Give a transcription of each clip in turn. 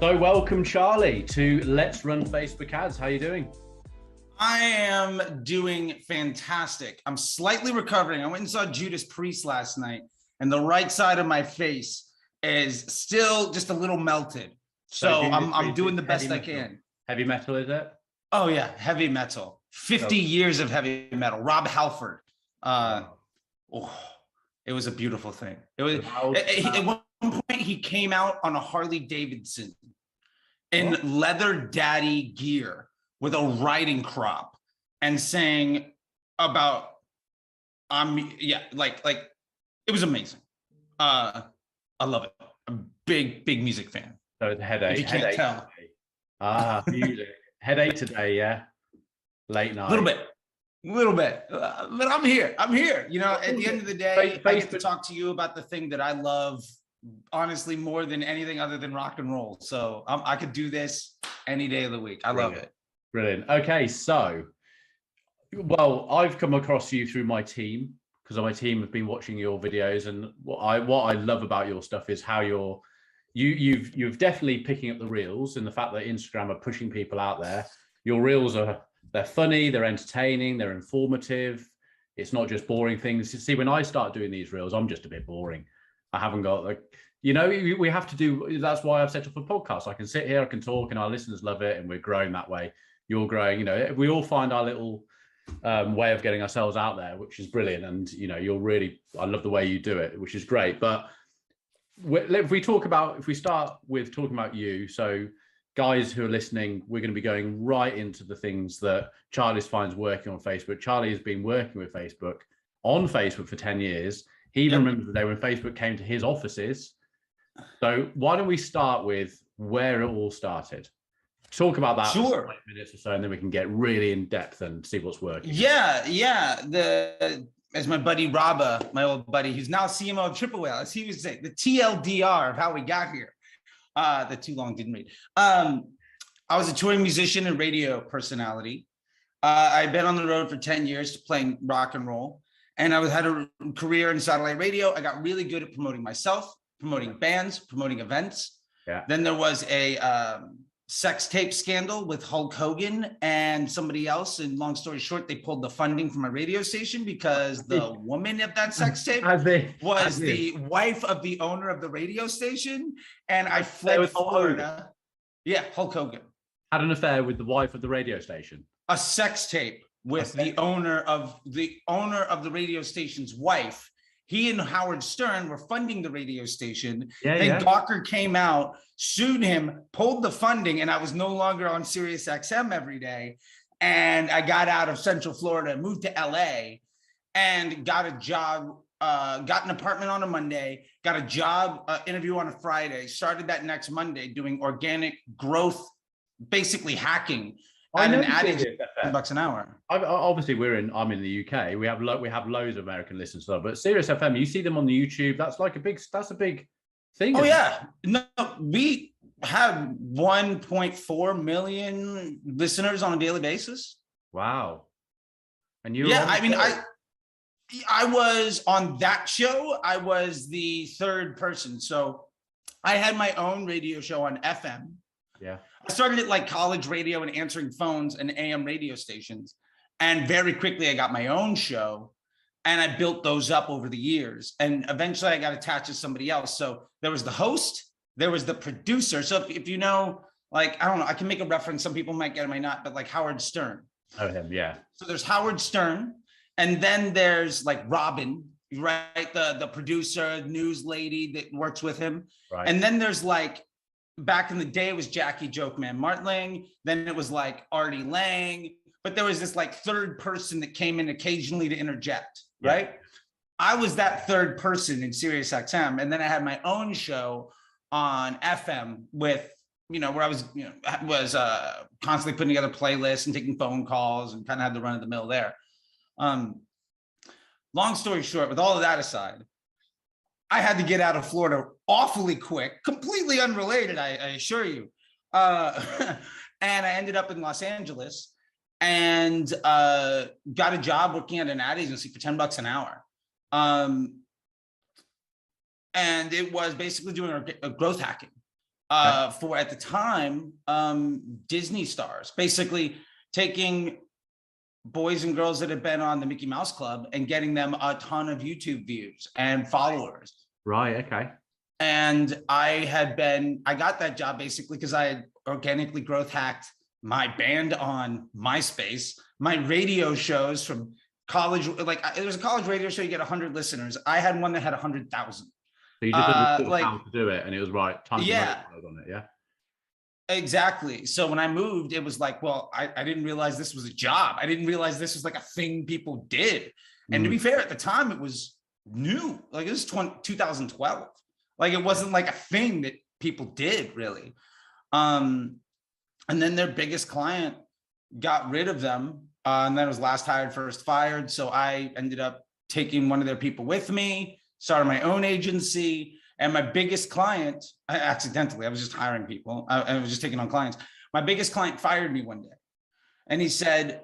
So welcome, Charlie, to Let's Run Facebook Ads. How are you doing? I am doing fantastic. I'm slightly recovering. I went and saw Judas Priest last night, and the right side of my face is still just a little melted. So I'm doing the best I can. Heavy metal, is it? Oh yeah, heavy metal. 50 years of heavy metal. Rob Halford. It was a beautiful thing. It was at one point he came out on a Harley Davidson in leather daddy gear with a riding crop and sang about like it was amazing. I love it. I'm a big music fan. So it's headache. If you can't tell. Music. Headache today, yeah. Late night. A little bit. But I'm here. You know, at the end of the day, I get to talk to you about the thing that I love, honestly, more than anything other than rock and roll. So I could do this any day of the week. I love it. Brilliant. Okay, so, well, I've come across you through my team because my team have been watching your videos, and what I love about your stuff is how you've definitely picking up the reels, and the fact that Instagram are pushing people out there. Your reels they're funny, they're entertaining, they're informative. It's not just boring things. You see, when I start doing these reels, I'm just a bit boring. I haven't got we have to do, that's why I've set up a podcast. I can sit here, I can talk, and our listeners love it, and we're growing that way. You're growing, we all find our little way of getting ourselves out there, which is brilliant. And, I love the way you do it, which is great. But if we start with talking about you, so guys who are listening, we're going to be going right into the things that Charlie finds working on Facebook. Charlie has been working with Facebook for 10 years. He even remembers the day when Facebook came to his offices. So why don't we start with where it all started? Talk about that for 5 minutes or so, and then we can get really in depth and see what's working. As my buddy Rabba, my old buddy, who's now CMO of Triple Whale, as he would say, the TLDR of how we got here. The too long didn't read. I was a touring musician and radio personality. I've been on the road for 10 years playing rock and roll, and I had a career in satellite radio. I got really good at promoting myself, promoting bands, promoting events. Yeah. Then there was a sex tape scandal with Hulk Hogan and somebody else. And long story short, they pulled the funding from my radio station because the woman of that sex tape was the wife of the owner of the radio station. And I fled Florida. Yeah, Hulk Hogan had an affair with the wife of the radio station. A sex tape with the owner of the radio station's wife. He and Howard Stern were funding the radio station. Gawker came out, sued him, pulled the funding, and I was no longer on Sirius XM every day. And I got out of Central Florida, moved to LA, and got a job, got an apartment on a Monday, got a job interview on a Friday, started that next Monday doing organic growth, basically hacking. And an ad agency, $10 an hour. Obviously, I'm in the UK. We have loads of American listeners, but Sirius FM, you see them on the YouTube. That's a big thing. Oh yeah, no, we have 1.4 million listeners on a daily basis. Wow. And I was on that show. I was the third person, so I had my own radio show on FM. Yeah. I started at like college radio and answering phones and AM radio stations. And very quickly I got my own show, and I built those up over the years. And eventually I got attached to somebody else. So there was the host, there was the producer. So if you know, like, I don't know, I can make a reference. Some people might get it, might not, but like Howard Stern. Oh, him, yeah. So there's Howard Stern. And then there's like Robin, right? The producer, news lady that works with him. Right. And then there's like, back in the day, it was Jackie Jokeman Martling. Then it was like Artie Lang. But there was this like third person that came in occasionally to interject, right? I was that third person in Sirius XM. And then I had my own show on FM with, where I was, constantly putting together playlists and taking phone calls and kind of had the run of the mill there. Long story short, with all of that aside, I had to get out of Florida awfully quick, completely unrelated, I assure you. And I ended up in Los Angeles and got a job working at an ad agency for $10 an hour. And it was basically doing growth hacking. for, at the time, Disney stars, basically taking boys and girls that had been on the Mickey Mouse Club and getting them a ton of YouTube views and followers. Right. Okay. And I got that job basically because I had organically growth hacked my band on MySpace, my radio shows from college. Like, there was a college radio show, you get 100 listeners. I had one that had 100,000. So you just understood how to do it, and it was right. Time to on it. Yeah. Exactly. So when I moved, it was like, well, I didn't realize this was a job. I didn't realize this was like a thing people did. And to be fair, at the time, it was new. Like, it was 2012. Like, it wasn't like a thing that people did, really. And then their biggest client got rid of them. And then it was last hired, first fired. So I ended up taking one of their people with me, started my own agency. And my biggest client, I was just hiring people. I was just taking on clients. My biggest client fired me one day. And he said,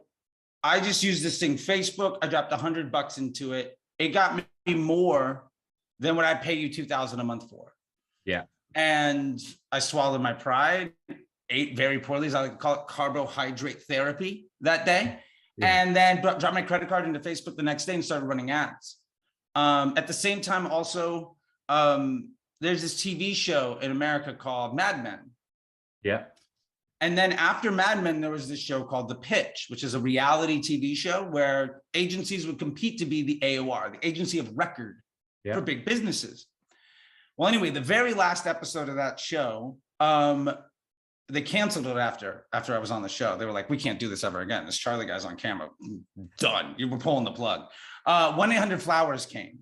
I just used this thing, Facebook. I dropped $100 into it. It got me more than what I pay you $2,000 a month for. Yeah. And I swallowed my pride, ate very poorly, as I like to call it, carbohydrate therapy that day. Yeah. And then dropped my credit card into Facebook the next day and started running ads. At the same time, also, there's this TV show in America called Mad Men. Yeah. And then after Mad Men, there was this show called The Pitch, which is a reality TV show where agencies would compete to be the AOR, the agency of record for big businesses. Well, anyway, the very last episode of that show, they canceled it after I was on the show. They were like, we can't do this ever again. This Charley guy's on camera. Done. You were pulling the plug. 1-800-Flowers came.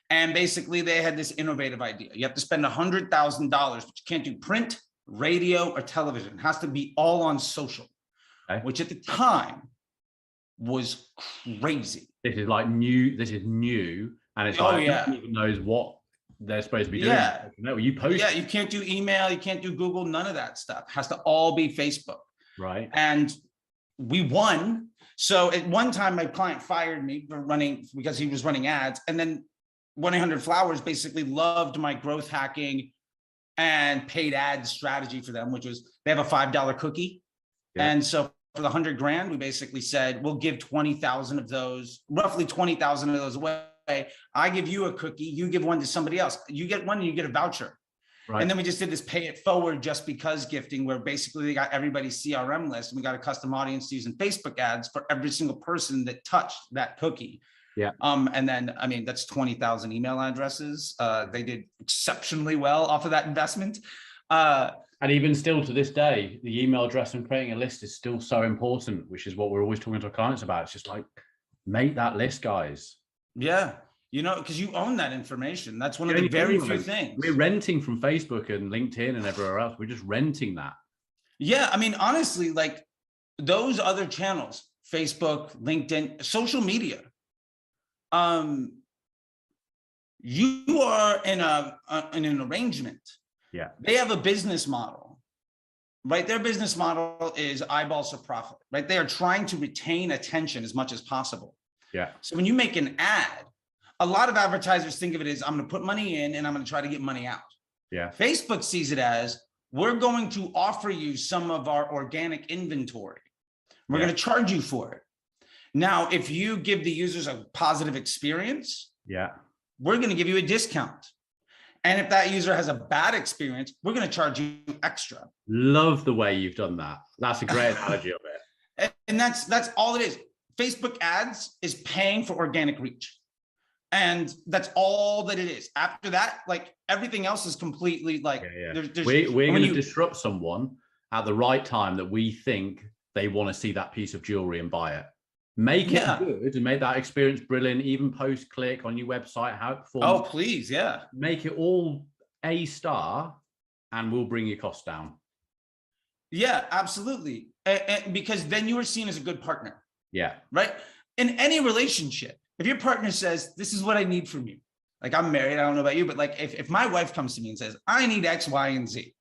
And basically, they had this innovative idea. You have to spend $100,000, but you can't do print, radio, or television. It has to be all on social, which at the time was crazy. This is like new. This is new. And it's like, no one even knows what they're supposed to be doing. No, you post. Yeah, you can't do email. You can't do Google. None of that stuff. It has to all be Facebook. Right. And we won. So at one time, my client fired me because he was running ads. And then 1-800-Flowers basically loved my growth hacking and paid ad strategy for them, which was they have a $5 cookie. Yeah. And so for the $100,000, we basically said, we'll give 20,000 of those, roughly 20,000 of those away. I give you a cookie, you give one to somebody else. You get one and you get a voucher. Right. And then we just did this pay it forward just because gifting, where basically they got everybody's CRM list and we got a custom audience using Facebook ads for every single person that touched that cookie. Yeah. And then, I mean, that's 20,000 email addresses. They did exceptionally well off of that investment. And even still to this day, the email address and creating a list is still so important, which is what we're always talking to our clients about. It's just like, make that list, guys. Yeah. You know, because you own that information. That's one of the very few things. We're renting from Facebook and LinkedIn and everywhere else. We're just renting that. Yeah. I mean, honestly, like those other channels, Facebook, LinkedIn, social media, you are in an arrangement. Yeah. They have a business model, right? Their business model is eyeballs for profit, right? They are trying to retain attention as much as possible. Yeah. So when you make an ad, a lot of advertisers think of it as I'm going to put money in and I'm going to try to get money out. Yeah. Facebook sees it as we're going to offer you some of our organic inventory. We're going to charge you for it. Now, if you give the users a positive experience, we're going to give you a discount. And if that user has a bad experience, we're going to charge you extra. Love the way you've done that. That's a great analogy of it. And that's all it is. Facebook ads is paying for organic reach. And that's all that it is. After that, like everything else is completely like, we're going to disrupt someone at the right time that we think they want to see that piece of jewelry and buy it. Make it good and make that experience brilliant, even post-click on your website, how it performs. Oh, please, yeah. Make it all A star and we'll bring your costs down. Yeah, absolutely. And because then you are seen as a good partner. Yeah. Right? In any relationship, if your partner says, this is what I need from you. Like I'm married, I don't know about you, but like if my wife comes to me and says, I need X, Y, and Z.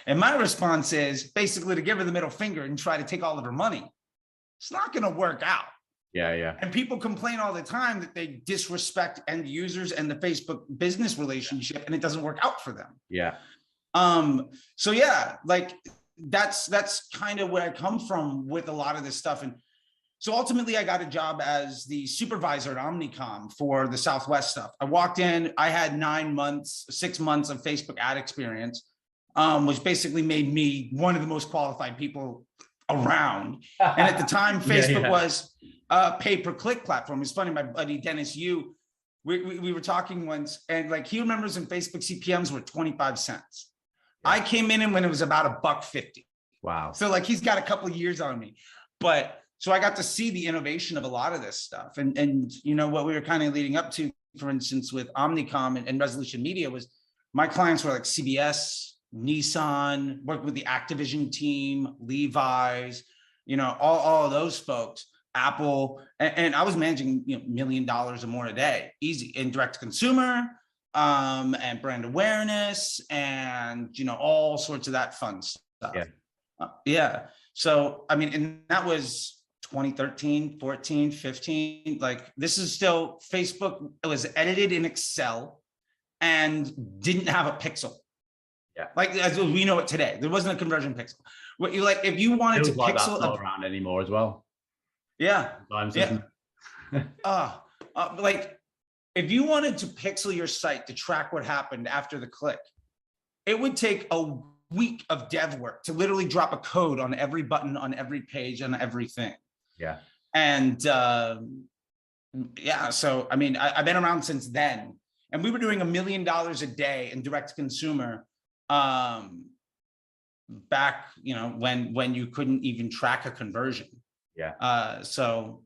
And my response is basically to give her the middle finger and try to take all of her money. It's not going to work out. Yeah. And people complain all the time that they disrespect end users and the Facebook business relationship, and it doesn't work out for them. Yeah. So yeah, like that's kind of where I come from with a lot of this stuff. And so ultimately I got a job as the supervisor at Omnicom for the Southwest stuff. I walked in, I had 6 months of Facebook ad experience, which basically made me one of the most qualified people around. And at the time, Facebook was a pay-per-click platform. It's funny, my buddy Dennis Yu, we were talking once, and like he remembers when Facebook CPMs were 25 cents. I came in when it was about $1.50. Wow. So like he's got a couple of years on me, but so I got to see the innovation of a lot of this stuff. And you know, what we were kind of leading up to, for instance, with Omnicom and Resolution Media, was my clients were like CBS, Nissan, worked with the Activision team, Levi's, you know, all of those folks, Apple, and I was managing, you know, $1 million or more a day, easy, in direct to consumer, and brand awareness, and, you know, all sorts of that fun stuff. Yeah. So, I mean, and that was 2013, 14, 15, like this is still Facebook. It was edited in Excel and didn't have a pixel. Yeah. Like as we know it today, there wasn't a conversion pixel. What you like, if you wanted to like pixel, that's not around anymore as well. Yeah. Sometimes, yeah. Like if you wanted to pixel your site to track what happened after the click, it would take a week of dev work to literally drop a code on every button, on every page, on everything. Yeah. And yeah, so I mean, I've been around since then, and we were doing $1 million a day in direct to consumer back, you know, when you couldn't even track a conversion. Yeah. So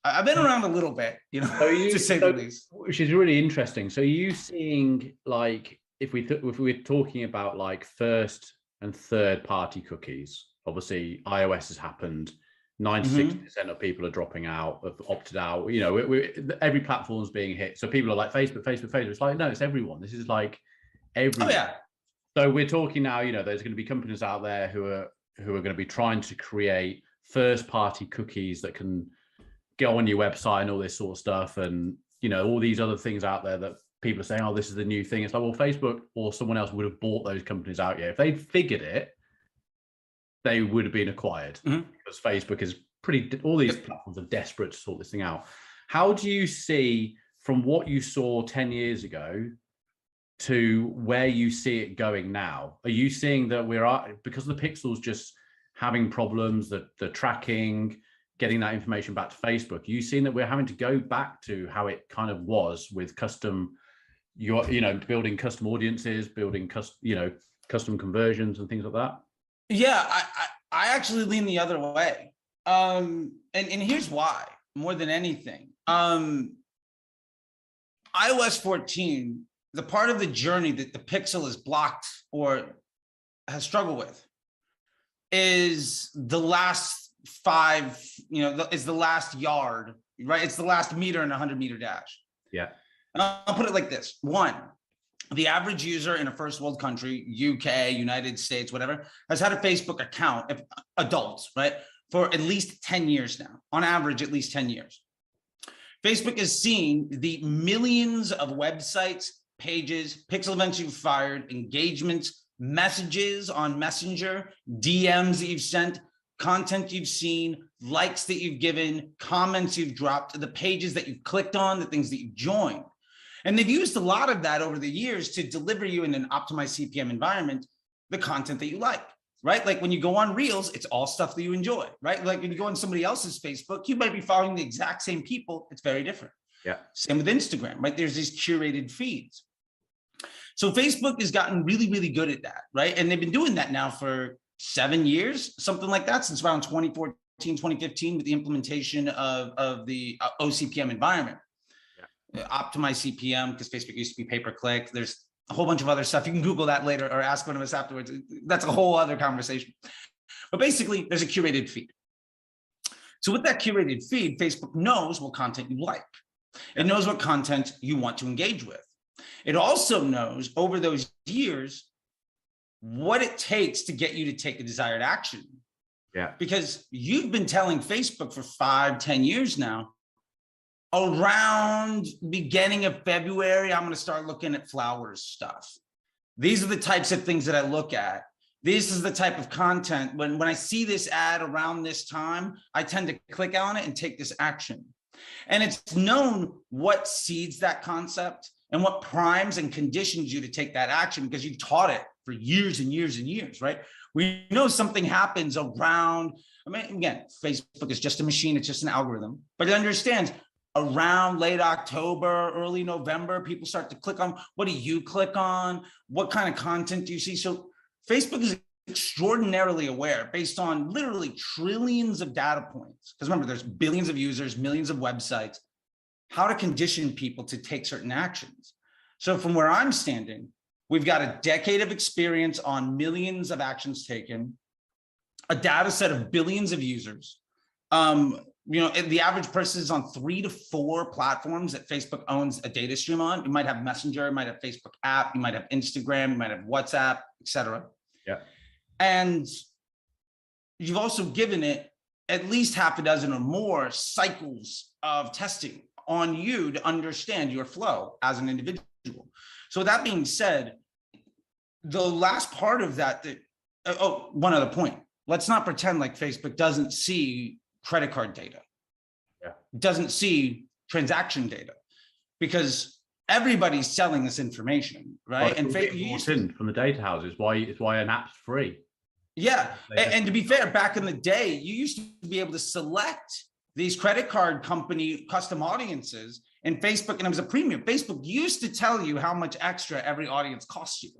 I've been around a little bit, you know, to say the least. Which is really interesting. So are you seeing, like, if we're talking about like first and third party cookies, obviously iOS has happened. 96% of people are dropping out, have opted out. You know, every platform's being hit. So people are like, Facebook. It's like, no, it's everyone. This is like everyone. Oh, yeah. So we're talking now, you know, there's going to be companies out there who are going to be trying to create first party cookies that can go on your website and all this sort of stuff. And, you know, all these other things out there that people are saying, oh, this is the new thing. It's like, well, Facebook or someone else would have bought those companies out. Yeah. If they'd figured it, they would have been acquired, because Facebook is all these platforms are desperate to sort this thing out. How do you see, from what you saw 10 years ago to where you see it going now? Are you seeing that because of the pixels just having problems, the tracking, getting that information back to Facebook, are you seeing that we're having to go back to how it kind of was with custom, building custom audiences, building custom conversions and things like that? Yeah, I actually lean the other way. And here's why, more than anything. iOS 14, the part of the journey that the pixel is blocked or has struggled with is the last is the last yard, right? It's the last meter in a 100-meter dash. Yeah. And I'll put it like this. One, the average user in a first world country, UK, United States, whatever, has had a Facebook account, adults, right, for at least 10 years now, on average, at least 10 years. Facebook has seen the millions of websites, pages, pixel events you've fired, engagements, messages on Messenger, DMs that you've sent, content you've seen, likes that you've given, comments you've dropped, the pages that you've clicked on, the things that you've joined. And they've used a lot of that over the years to deliver you in an optimized CPM environment, the content that you like, right? Like when you go on Reels, it's all stuff that you enjoy, right? Like when you go on somebody else's Facebook, you might be following the exact same people. It's very different. Yeah. Same with Instagram, right? There's these curated feeds. So Facebook has gotten really, really good at that, right? And they've been doing that now for 7 years, something like that, since around 2014, 2015, with the implementation of the OCPM environment. Optimize CPM, because Facebook used to be pay-per-click. There's a whole bunch of other stuff. You can Google that later or ask one of us afterwards. That's a whole other conversation. But basically, there's a curated feed. So with that curated feed, Facebook knows what content you like. It knows what content you want to engage with. It also knows over those years what it takes to get you to take the desired action. Yeah. Because you've been telling Facebook for 5-10 years now, around beginning of February, I'm going to start looking at flowers stuff. These are the types of things that I look at. This is the type of content. When I see this ad around this time, I tend to click on it and take this action. And it's known what seeds that concept and what primes and conditions you to take that action, because you've taught it for years and years and years, right? We know something happens around, I mean, again, Facebook is just a machine, it's just an algorithm, but it understands around late October, early November, people start to click on, what do you click on? What kind of content do you see? So Facebook is extraordinarily aware based on literally trillions of data points. Because remember, there's billions of users, millions of websites, how to condition people to take certain actions. So from where I'm standing, we've got a decade of experience on millions of actions taken, a data set of billions of users. You know, the average person is on 3 to 4 platforms that Facebook owns a data stream on. You might have Messenger, you might have Facebook app, you might have Instagram, you might have WhatsApp, etc. Yeah. And you've also given it at least half a dozen or more cycles of testing on you to understand your flow as an individual. So that being said, the last part of that, oh, one other point. Let's not pretend like Facebook doesn't see credit card data. Yeah. Doesn't see transaction data, because everybody's selling this information, right? Well, and Facebook from the data houses, it's why an app's free. Yeah, and to be fair, back in the day, you used to be able to select these credit card company custom audiences in Facebook, and it was a premium. Facebook used to tell you how much extra every audience costs you.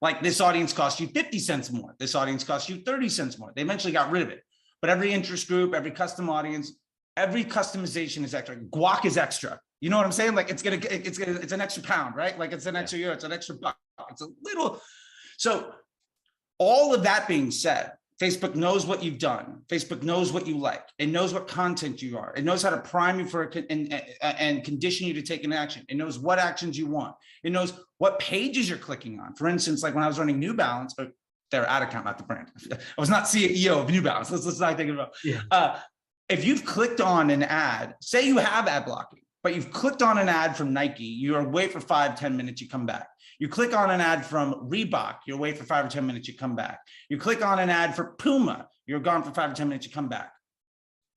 Like, this audience costs you 50 cents more. This audience costs you 30 cents more. They eventually got rid of it. But every interest group, every custom audience, every customization is extra. Guac is extra. You know what I'm saying? Like, it's an extra pound, right? Like, it's an extra euro, it's an extra buck. It's a little. So all of that being said, Facebook knows what you've done. Facebook knows what you like. It knows what content you are. It knows how to prime you for and condition you to take an action. It knows what actions you want. It knows what pages you're clicking on. For instance, like when I was running New Balance, but their ad account, not the brand. I was not CEO of New Balance. Let's not think about. Yeah. If you've clicked on an ad, say you have ad blocking, but you've clicked on an ad from Nike, you're away for 5-10 minutes, you come back. You click on an ad from Reebok, you're away for 5 or 10 minutes, you come back. You click on an ad for Puma, you're gone for 5 or 10 minutes, you come back.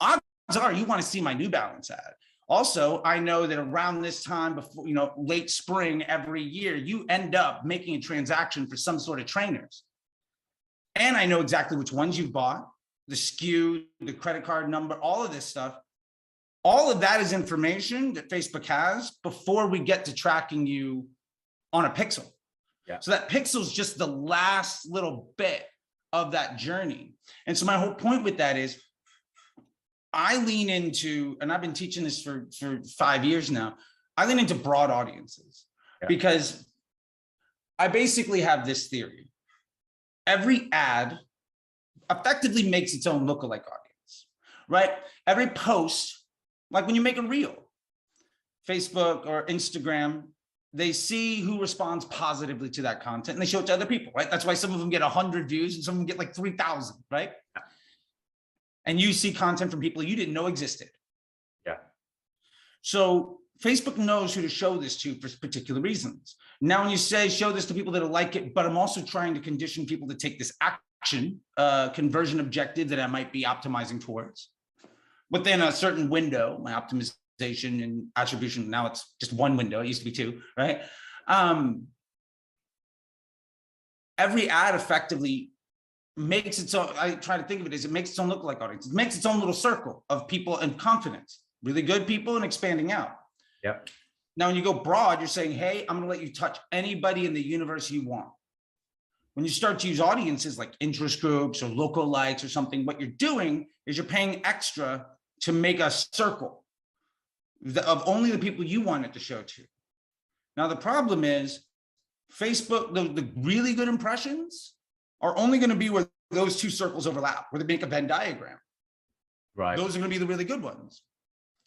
Odds are you want to see my New Balance ad. Also, I know that around this time, before, you know, late spring every year, you end up making a transaction for some sort of trainers. And I know exactly which ones you've bought, the SKU, the credit card number, all of this stuff. All of that is information that Facebook has before we get to tracking you on a pixel. Yeah. So that pixel is just the last little bit of that journey. And so my whole point with that is I lean into, and I've been teaching this for 5 years now, I lean into broad audiences because I basically have this theory. Every ad effectively makes its own lookalike audience, right? Every post, like when you make a reel, Facebook or Instagram, they see who responds positively to that content and they show it to other people, right? That's why some of them get 100 views and some of them get like 3,000, right? And you see content from people you didn't know existed. Yeah. So Facebook knows who to show this to for particular reasons. Now, when you say show this to people that'll like it, but I'm also trying to condition people to take this action, conversion objective that I might be optimizing towards within a certain window, my optimization and attribution, now it's just one window, it used to be 2, right? Every ad effectively makes its own, I try to think of it as it makes its own lookalike audience. It makes its own little circle of people and confidence, really good people and expanding out. Yep. Now, when you go broad, you're saying, hey, I'm gonna let you touch anybody in the universe you want. When you start to use audiences like interest groups or local likes or something, what you're doing is you're paying extra to make a circle of only the people you want it to show to. Now, the problem is Facebook, the really good impressions are only going to be where those 2 circles overlap, where they make a Venn diagram. Right. Those are going to be the really good ones.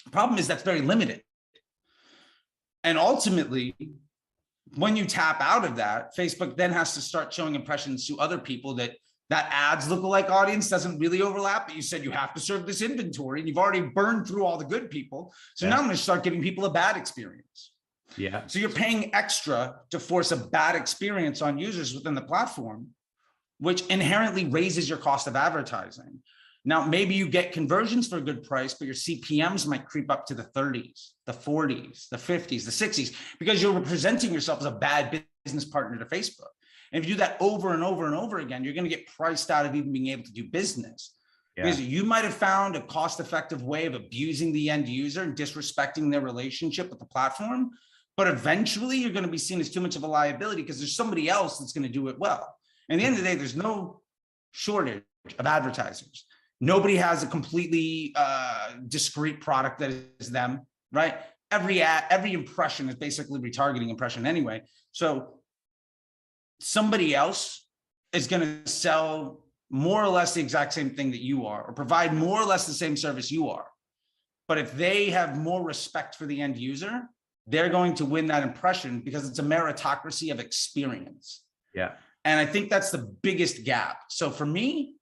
The problem is that's very limited. And ultimately, when you tap out of that, Facebook then has to start showing impressions to other people that ads lookalike audience doesn't really overlap, but you said you have to serve this inventory and you've already burned through all the good people. So now I'm going to start giving people a bad experience. Yeah. So you're paying extra to force a bad experience on users within the platform, which inherently raises your cost of advertising. Now, maybe you get conversions for a good price, but your CPMs might creep up to the 30s, the 40s, the 50s, the 60s, because you're presenting yourself as a bad business partner to Facebook. And if you do that over and over and over again, you're going to get priced out of even being able to do business. Yeah. Because you might have found a cost-effective way of abusing the end user and disrespecting their relationship with the platform, but eventually you're going to be seen as too much of a liability because there's somebody else that's going to do it well. And at the end of the day, there's no shortage of advertisers. Nobody has a completely discrete product that is them, right? Every ad, every impression is basically retargeting impression anyway. So somebody else is going to sell more or less the exact same thing that you are, or provide more or less the same service you are. But if they have more respect for the end user, they're going to win that impression because it's a meritocracy of experience. Yeah. And I think that's the biggest gap. So for me,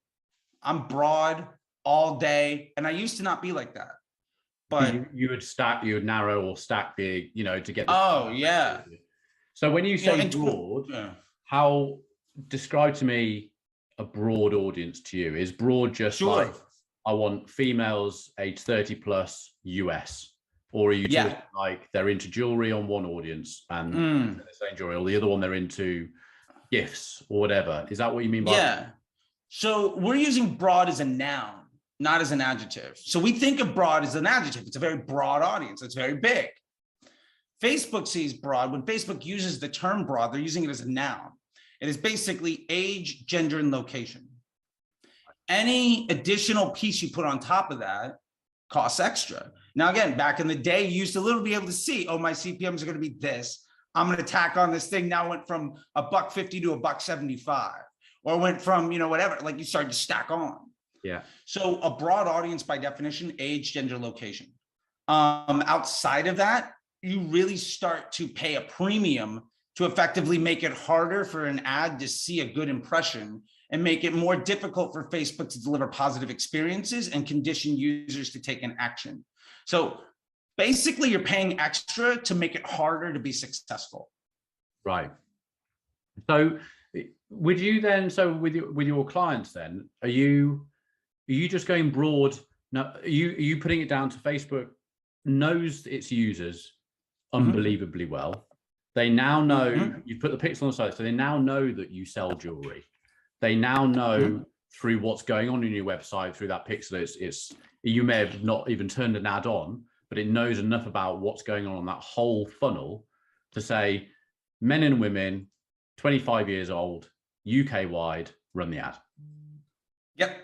I'm broad all day. And I used to not be like that. But you would narrow or stack the, to get. Oh, yeah. So when you say broad, how, describe to me a broad audience to you. Is broad just like, I want females age 30 plus US? Or are you talking like they're into jewelry on one audience and they're saying jewelry, or the other one they're into gifts or whatever? Is that what you mean by? Yeah. So we're using broad as a noun, not as an adjective. So we think of broad as an adjective. It's a very broad audience. It's very big. Facebook sees broad. When Facebook uses the term broad, they're using it as a noun. It is basically age, gender, and location. Any additional piece you put on top of that costs extra. Now, again, back in the day, you used to literally be able to see, oh, my CPMs are going to be this. I'm going to tack on this thing. Now it went from $1.50 to $1.75, or went from, whatever, like you started to stack on. Yeah. So a broad audience by definition, age, gender, location. Outside of that, you really start to pay a premium to effectively make it harder for an ad to see a good impression and make it more difficult for Facebook to deliver positive experiences and condition users to take an action. So basically you're paying extra to make it harder to be successful. Right. So would you then, with your clients then, are you just going broad? Now, are you putting it down to Facebook knows its users unbelievably well. They now know, you've put the pixel on the side, so they now know that you sell jewelry. They now know through what's going on in your website, through that pixel, you may have not even turned an ad on, but it knows enough about what's going on that whole funnel to say, men and women, 25 years old, UK wide, run the ad. Yep.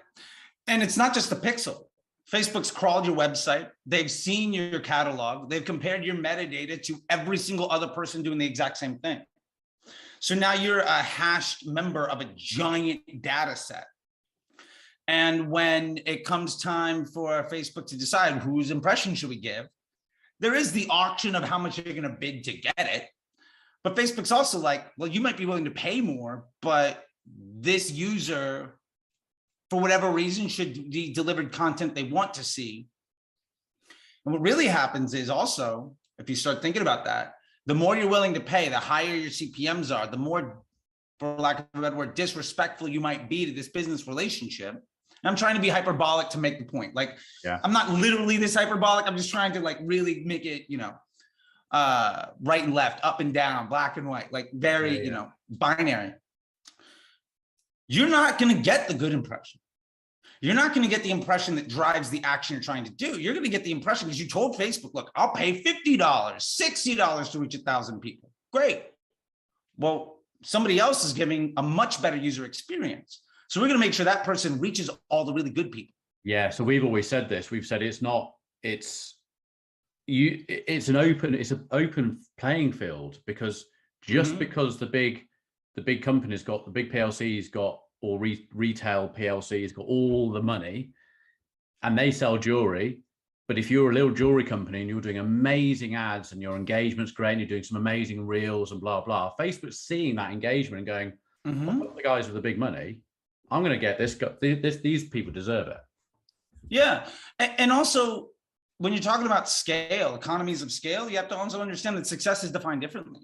And it's not just the pixel. Facebook's crawled your website. They've seen your catalog. They've compared your metadata to every single other person doing the exact same thing. So now you're a hashed member of a giant data set. And when it comes time for Facebook to decide whose impression should we give, there is the auction of how much you're going to bid to get it. But Facebook's also like, well, you might be willing to pay more, but this user, for whatever reason, should be delivered content they want to see. And what really happens is also, if you start thinking about that, the more you're willing to pay, the higher your CPMs are, the more, for lack of a better word, disrespectful you might be to this business relationship. And I'm trying to be hyperbolic to make the point. Like, I'm not literally this hyperbolic. I'm just trying to like really make it, right and left, up and down, black and white, like very, binary. You're not going to get the good impression. You're not going to get the impression that drives the action you're trying to do. You're going to get the impression because you told Facebook, look, I'll pay $50, $60 to reach 1,000 people. Great. Well, somebody else is giving a much better user experience. So we're going to make sure that person reaches all the really good people. Yeah. So we've always said this. We've said it's an open playing field, because just because the big companies got, the big PLCs got, or retail PLCs got all the money and they sell jewelry. But if you're a little jewelry company and you're doing amazing ads and your engagement's great and you're doing some amazing reels and blah, blah, Facebook's seeing that engagement and going, the guys with the big money, I'm going to get these people deserve it. Yeah. And also when you're talking about scale, economies of scale, you have to also understand that success is defined differently.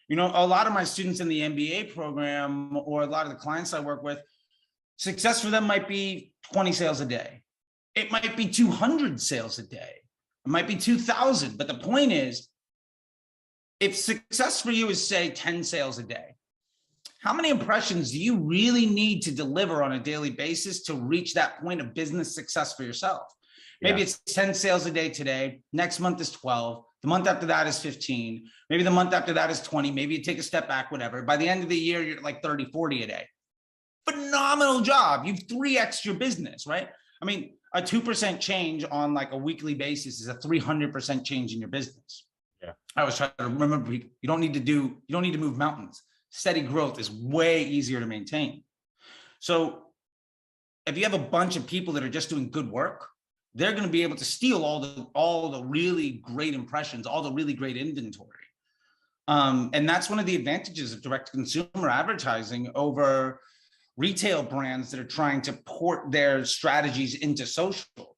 You know, a lot of my students in the MBA program, or a lot of the clients I work with, success for them might be 20 sales a day. It might be 200 sales a day. It might be 2,000. But the point is, if success for you is, say, 10 sales a day, how many impressions do you really need to deliver on a daily basis to reach that point of business success for yourself? Maybe it's 10 sales a day today. Next month is 12. The month after that is 15. Maybe the month after that is 20. Maybe you take a step back, whatever. By the end of the year, you're like 30, 40 a day. Phenomenal job. You've 3x'd your business, right? I mean, a 2% change on like a weekly basis is a 300% change in your business. Yeah. I was trying to remember, you don't need to move mountains. Steady growth is way easier to maintain. So if you have a bunch of people that are just doing good work, they're going to be able to steal all the really great impressions, all the really great inventory. And that's one of the advantages of direct consumer advertising over retail brands that are trying to port their strategies into social.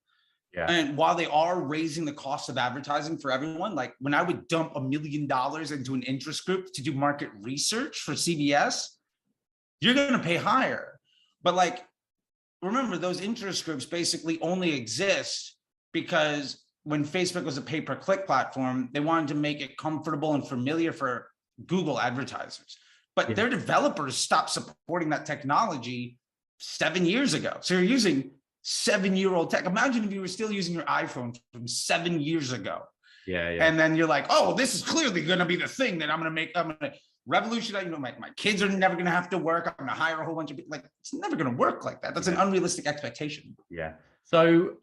Yeah. And while they are raising the cost of advertising for everyone, like when I would dump $1 million into an interest group to do market research for CBS, you're going to pay higher. But like, remember, those interest groups basically only exist because when Facebook was a pay-per-click platform, they wanted to make it comfortable and familiar for Google advertisers. But their developers stopped supporting that technology 7 years ago. So you're using 7-year-old tech. Imagine if you were still using your iPhone from 7 years ago. Yeah. And then you're like, oh, this is clearly going to be the thing that I'm going to revolutionize. You know, my kids are never going to have to work. I'm going to hire a whole bunch of people. Like, it's never going to work like that. That's an unrealistic expectation. Yeah. So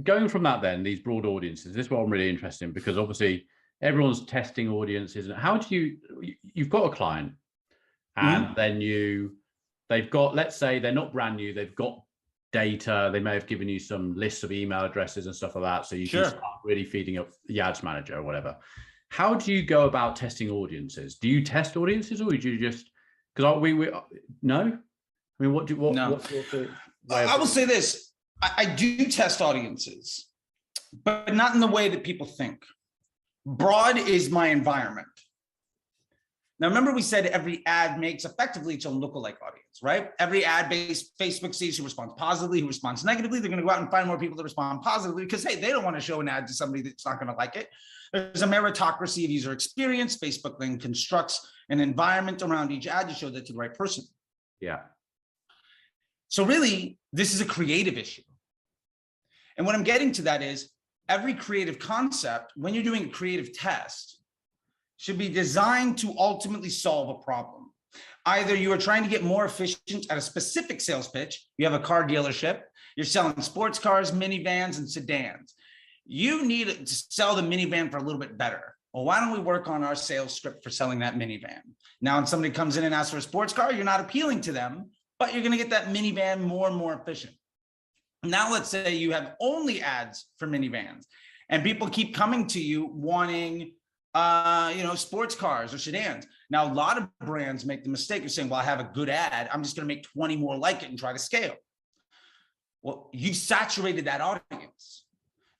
going from that, then these broad audiences, this is what I'm really interested in, because obviously everyone's testing audiences. And how do you've got a client, and then they've got, let's say they're not brand new, they've got data, they may have given you some lists of email addresses and stuff like that, so you can start really feeding up the ads manager or whatever. How do you go about testing audiences? Do you test audiences, or do you just, because we no? I mean, what's the I will say this, I do test audiences, but not in the way that people think. Broad is my environment. Now, remember we said every ad makes effectively its own lookalike audience, right? Every ad based Facebook sees who responds positively, who responds negatively. They're going to go out and find more people that respond positively because, hey, they don't want to show an ad to somebody that's not going to like it. There's a meritocracy of user experience. Facebook then constructs an environment around each ad to show that to the right person. Yeah. So really, this is a creative issue. And what I'm getting to that is every creative concept, when you're doing a creative test, should be designed to ultimately solve a problem. Either you are trying to get more efficient at a specific sales pitch. You have a car dealership, you're selling sports cars, minivans, and sedans. You need to sell the minivan for a little bit better. Well, why don't we work on our sales script for selling that minivan? Now, when somebody comes in and asks for a sports car, you're not appealing to them, but you're going to get that minivan more and more efficient. Now, let's say you have only ads for minivans, and people keep coming to you wanting sports cars or sedans. Now, a lot of brands make the mistake of saying, well, I have a good ad, I'm just going to make 20 more like it and try to scale. Well, you saturated that audience.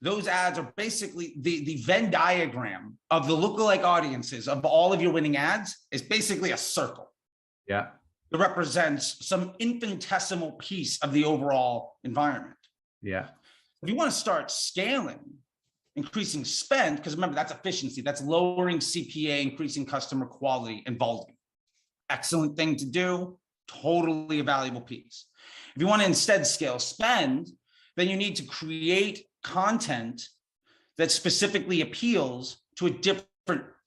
Those ads are basically the Venn diagram of the lookalike audiences of all of your winning ads is basically a circle. Yeah. It represents some infinitesimal piece of the overall environment. Yeah. If you want to start scaling, increasing spend, because remember, that's efficiency, that's lowering CPA, increasing customer quality and volume. Excellent thing to do, totally a valuable piece. If you want to instead scale spend, then you need to create content that specifically appeals to a different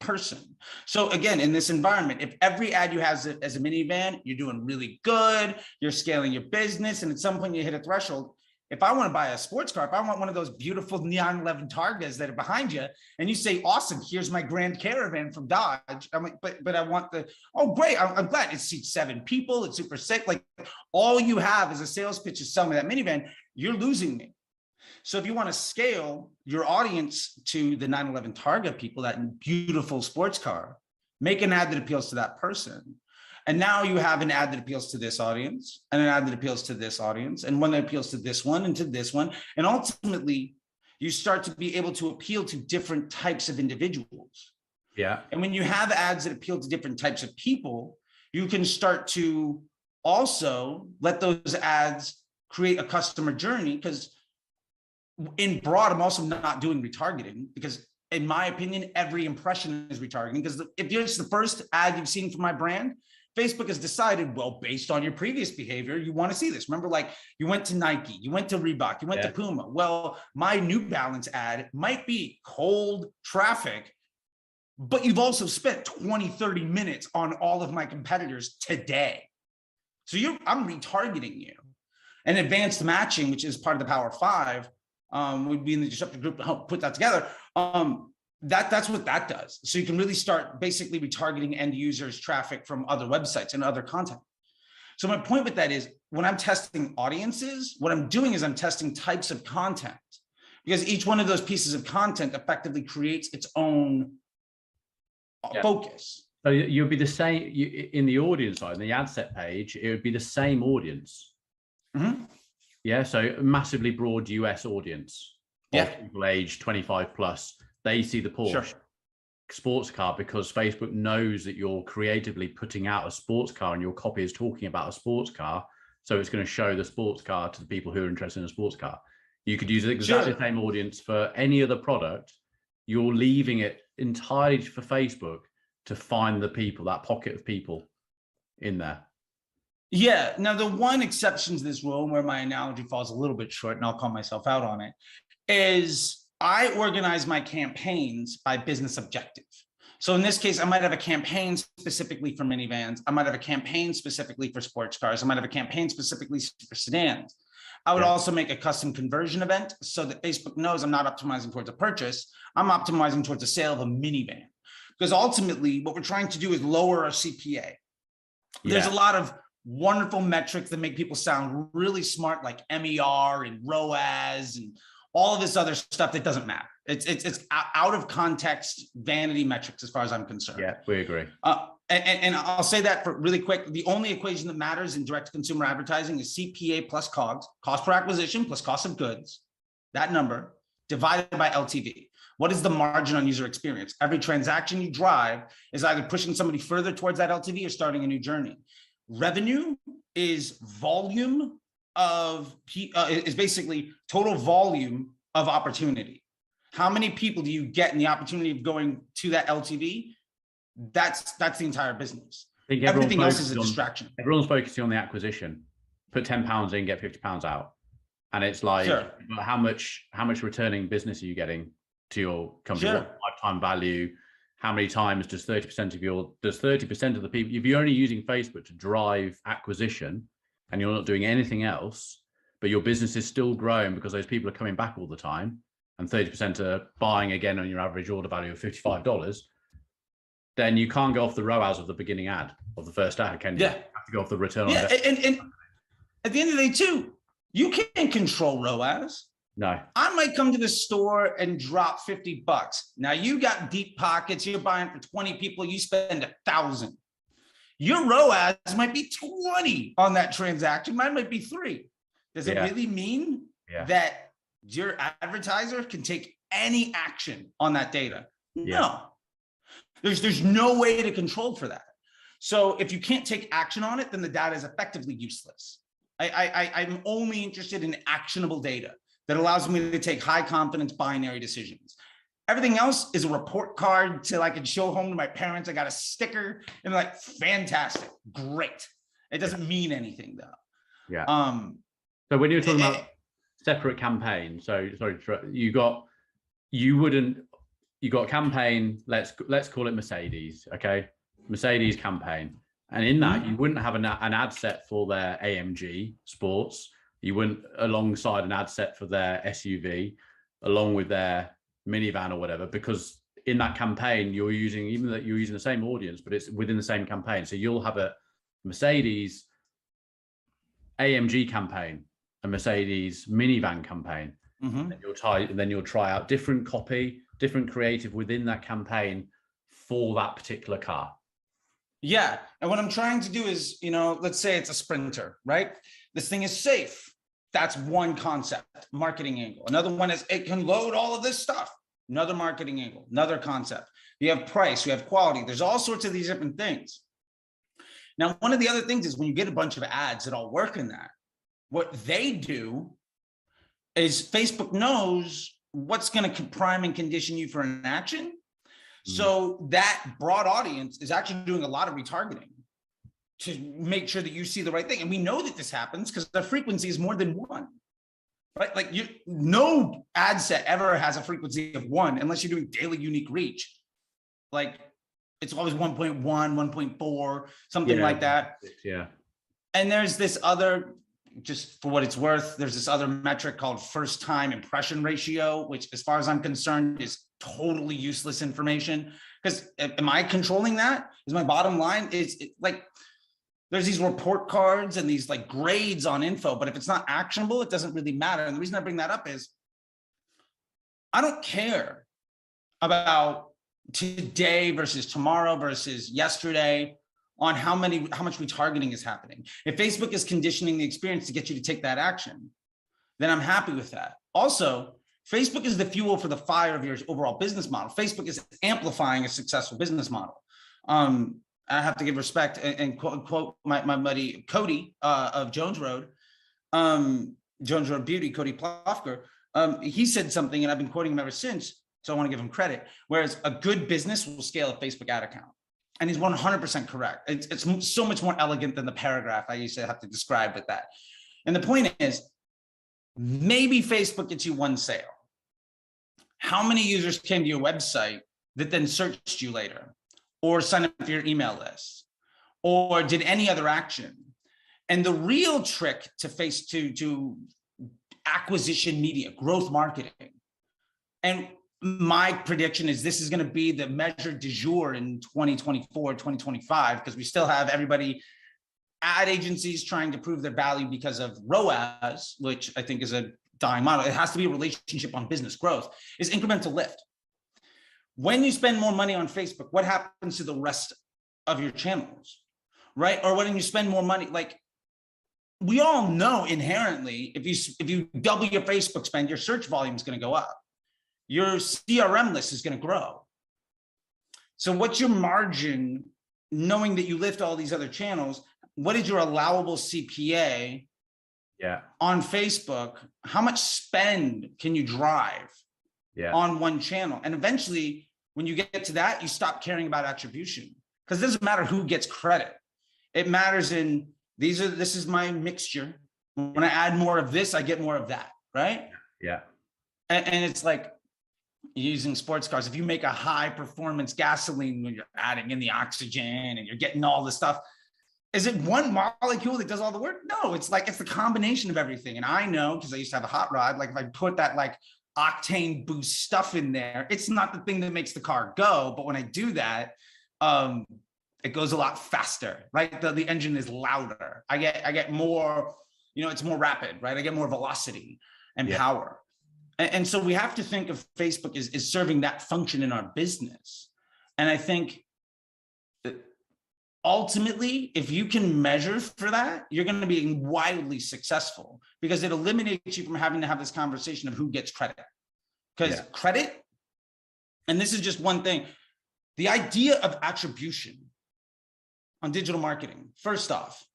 person. So again, in this environment, if every ad you have as a minivan, you're doing really good, you're scaling your business, and at some point you hit a threshold. If I want to buy a sports car, if I want one of those beautiful neon 11 Targas that are behind you, and you say, awesome, here's my Grand Caravan from Dodge. I'm like, but I want oh, great. I'm glad it seats 7 people. It's super sick. Like, all you have is a sales pitch to sell me that minivan. You're losing me. So if you want to scale your audience to the 911 Targa people, that beautiful sports car, make an ad that appeals to that person. And now you have an ad that appeals to this audience, and an ad that appeals to this audience, and one that appeals to this one and to this one. And ultimately, you start to be able to appeal to different types of individuals. Yeah. And when you have ads that appeal to different types of people, you can start to also let those ads create a customer journey. Because in broad, I'm also not doing retargeting, because in my opinion, every impression is retargeting. Because if it's the first ad you've seen from my brand, Facebook has decided, well, based on your previous behavior, you want to see this. Remember, like you went to Nike, you went to Reebok, you went to Puma. Well, my New Balance ad might be cold traffic, but you've also spent 20, 30 minutes on all of my competitors today. So I'm retargeting you. And advanced matching, which is part of the Power Five, would be in the disruptive group to help put that together. That's what that does. So you can really start basically retargeting end users' traffic from other websites and other content. So my point with that is, when I'm testing audiences, what I'm doing is I'm testing types of content, because each one of those pieces of content effectively creates its own focus. So you'll be the same in the audience side, in the ad set page, it would be the same audience. Mm-hmm. Yeah, so massively broad US audience. Yeah, people aged 25 plus. They see the Porsche sports car because Facebook knows that you're creatively putting out a sports car and your copy is talking about a sports car. So it's going to show the sports car to the people who are interested in a sports car. You could use exactly the same audience for any other product. You're leaving it entirely for Facebook to find the people, that pocket of people in there. Yeah. Now, the one exception to this rule, where my analogy falls a little bit short, and I'll call myself out on it, is I organize my campaigns by business objective. So in this case, I might have a campaign specifically for minivans. I might have a campaign specifically for sports cars. I might have a campaign specifically for sedans. I would also make a custom conversion event so that Facebook knows I'm not optimizing towards a purchase. I'm optimizing towards the sale of a minivan. Because ultimately, what we're trying to do is lower our CPA. There's a lot of wonderful metrics that make people sound really smart, like MER and ROAS and all of this other stuff that doesn't matter. It's out of context vanity metrics as far as I'm concerned. Yeah, we agree. And I'll say that for really quick. The only equation that matters in direct consumer advertising is CPA plus COGS, cost per acquisition plus cost of goods, that number divided by LTV. What is the margin on user experience? Every transaction you drive is either pushing somebody further towards that LTV or starting a new journey. Revenue is volume of is basically total volume of opportunity. How many people do you get in the opportunity of going to that LTV? That's the entire business. Everything else is a distraction. Everyone's focusing on the acquisition. Put £10 in, get £50 out, and it's like, how much returning business are you getting to your company? What lifetime value? How many times does 30% of the people, if you're only using Facebook to drive acquisition and you're not doing anything else, but your business is still growing because those people are coming back all the time, and 30% are buying again on your average order value of $55, then you can't go off the ROAS of the beginning ad, of the first ad, can you? You have to go off the return on investment. And at the end of the day too, you can't control ROAS. No. I might come to the store and drop $50. Now you got deep pockets, you're buying for 20 people, you spend 1,000. Your ROAS might be 20 on that transaction, mine might be 3. Does it really mean that your advertiser can take any action on that data? No. There's no way to control for that. So if you can't take action on it, then the data is effectively useless. I'm only interested in actionable data that allows me to take high confidence binary decisions. Everything else is a report card till I can show home to my parents. I got a sticker and they're like, fantastic, great. It doesn't mean anything though. Yeah. So when you're talking about separate campaign, so sorry, you got a campaign, let's call it Mercedes, okay? Mercedes campaign. And in that, you wouldn't have an ad set for their AMG Sports. You wouldn't, alongside an ad set for their SUV, along with their minivan or whatever, because in that campaign, you're using the same audience, but it's within the same campaign. So you'll have a Mercedes AMG campaign, a Mercedes minivan campaign. And then you'll try out different copy, different creative within that campaign for that particular car. Yeah. And what I'm trying to do is, let's say it's a Sprinter, right? This thing is safe. That's one concept, marketing angle. Another one is it can load all of this stuff. Another marketing angle, another concept. You have price, you have quality. There's all sorts of these different things. Now, one of the other things is when you get a bunch of ads that all work in that, what they do is Facebook knows what's going to prime and condition you for an action. So that broad audience is actually doing a lot of retargeting to make sure that you see the right thing. And we know that this happens because the frequency is more than one, right? Like no ad set ever has a frequency of one unless you're doing daily unique reach. Like it's always 1.1, 1.4, something like that. Yeah. And there's this other, just for what it's worth, there's this other metric called first time impression ratio, which as far as I'm concerned is totally useless information. Because am I controlling that? Is my bottom line? It's like, there's these report cards and these like grades on info, but if it's not actionable, it doesn't really matter. And the reason I bring that up is I don't care about today versus tomorrow versus yesterday on how much retargeting is happening. If Facebook is conditioning the experience to get you to take that action, then I'm happy with that. Also, Facebook is the fuel for the fire of your overall business model. Facebook is amplifying a successful business model. I have to give respect and quote my buddy Cody of Jones Road Beauty, Cody Plofker. He said something, and I've been quoting him ever since, so I want to give him credit. Whereas a good business will scale a Facebook ad account. And he's 100% correct. It's so much more elegant than the paragraph I used to have to describe with that. And the point is, maybe Facebook gets you one sale. How many users came to your website that then searched you later or signed up for your email list or did any other action? And the real trick to acquisition media, growth marketing. And my prediction is this is going to be the measure du jour in 2024, 2025, because we still have everybody, ad agencies trying to prove their value because of ROAS, which I think is a dying model. It has to be a relationship on business growth, is incremental lift. When you spend more money on Facebook, what happens to the rest of your channels, right? Or when you spend more money, like we all know inherently, if you double your Facebook spend, your search volume is going to go up. Your CRM list is going to grow. So what's your margin, knowing that you lift all these other channels? What is your allowable CPA on Facebook? How much spend can you drive on one channel? And eventually, when you get to that, you stop caring about attribution, because it doesn't matter who gets credit. It matters in this is my mixture. When I add more of this, I get more of that, right? Yeah. And it's like using sports cars. If you make a high performance gasoline when you're adding in the oxygen and you're getting all the stuff, is it one molecule that does all the work? No, it's the combination of everything. And I know, because I used to have a hot rod, like if I put that like octane boost stuff in there, it's not the thing that makes the car go. But when I do that, it goes a lot faster, right? The engine is louder. I get more, it's more rapid, right? I get more velocity and power. And so we have to think of Facebook is serving that function in our business. And I think that ultimately, if you can measure for that, you're going to be wildly successful, because it eliminates you from having to have this conversation of who gets credit. Because credit, and this is just one thing, the idea of attribution on digital marketing, first off,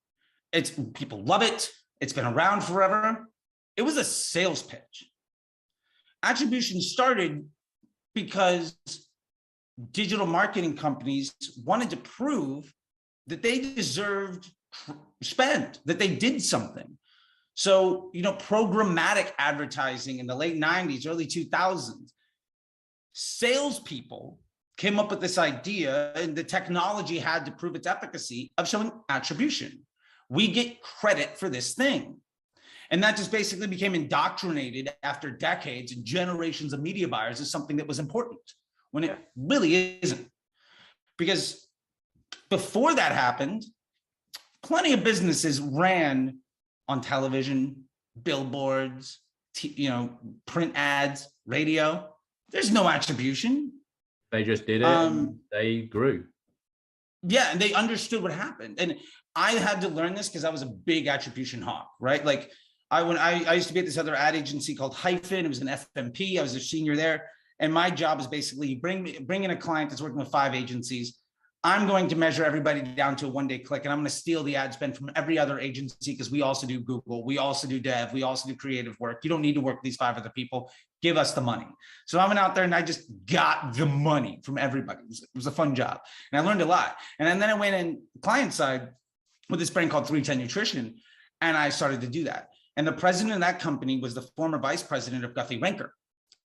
people love it. It's been around forever. It was a sales pitch. Attribution started because digital marketing companies wanted to prove that they deserved spend, that they did something. So, programmatic advertising in the late 90s, early 2000s, salespeople came up with this idea, and the technology had to prove its efficacy of showing attribution. We get credit for this thing. And that just basically became indoctrinated after decades and generations of media buyers as something that was important, when it really isn't. Because before that happened, plenty of businesses ran on television, billboards, print ads, radio. There's no attribution. They just did it and they grew. Yeah, and they understood what happened. And I had to learn this because I was a big attribution hawk, right? Like, I used to be at this other ad agency called Hyphen. It was an FMP. I was a senior there. And my job is basically bring in a client that's working with 5 agencies. I'm going to measure everybody down to a 1-day click, and I'm going to steal the ad spend from every other agency because we also do Google, we also do dev, we also do creative work. You don't need to work with these 5 other people. Give us the money. So I went out there and I just got the money from everybody. It was a fun job, and I learned a lot. And then I went in client side with this brand called 310 Nutrition, and I started to do that. And the president of that company was the former vice president of Guthrie Renker.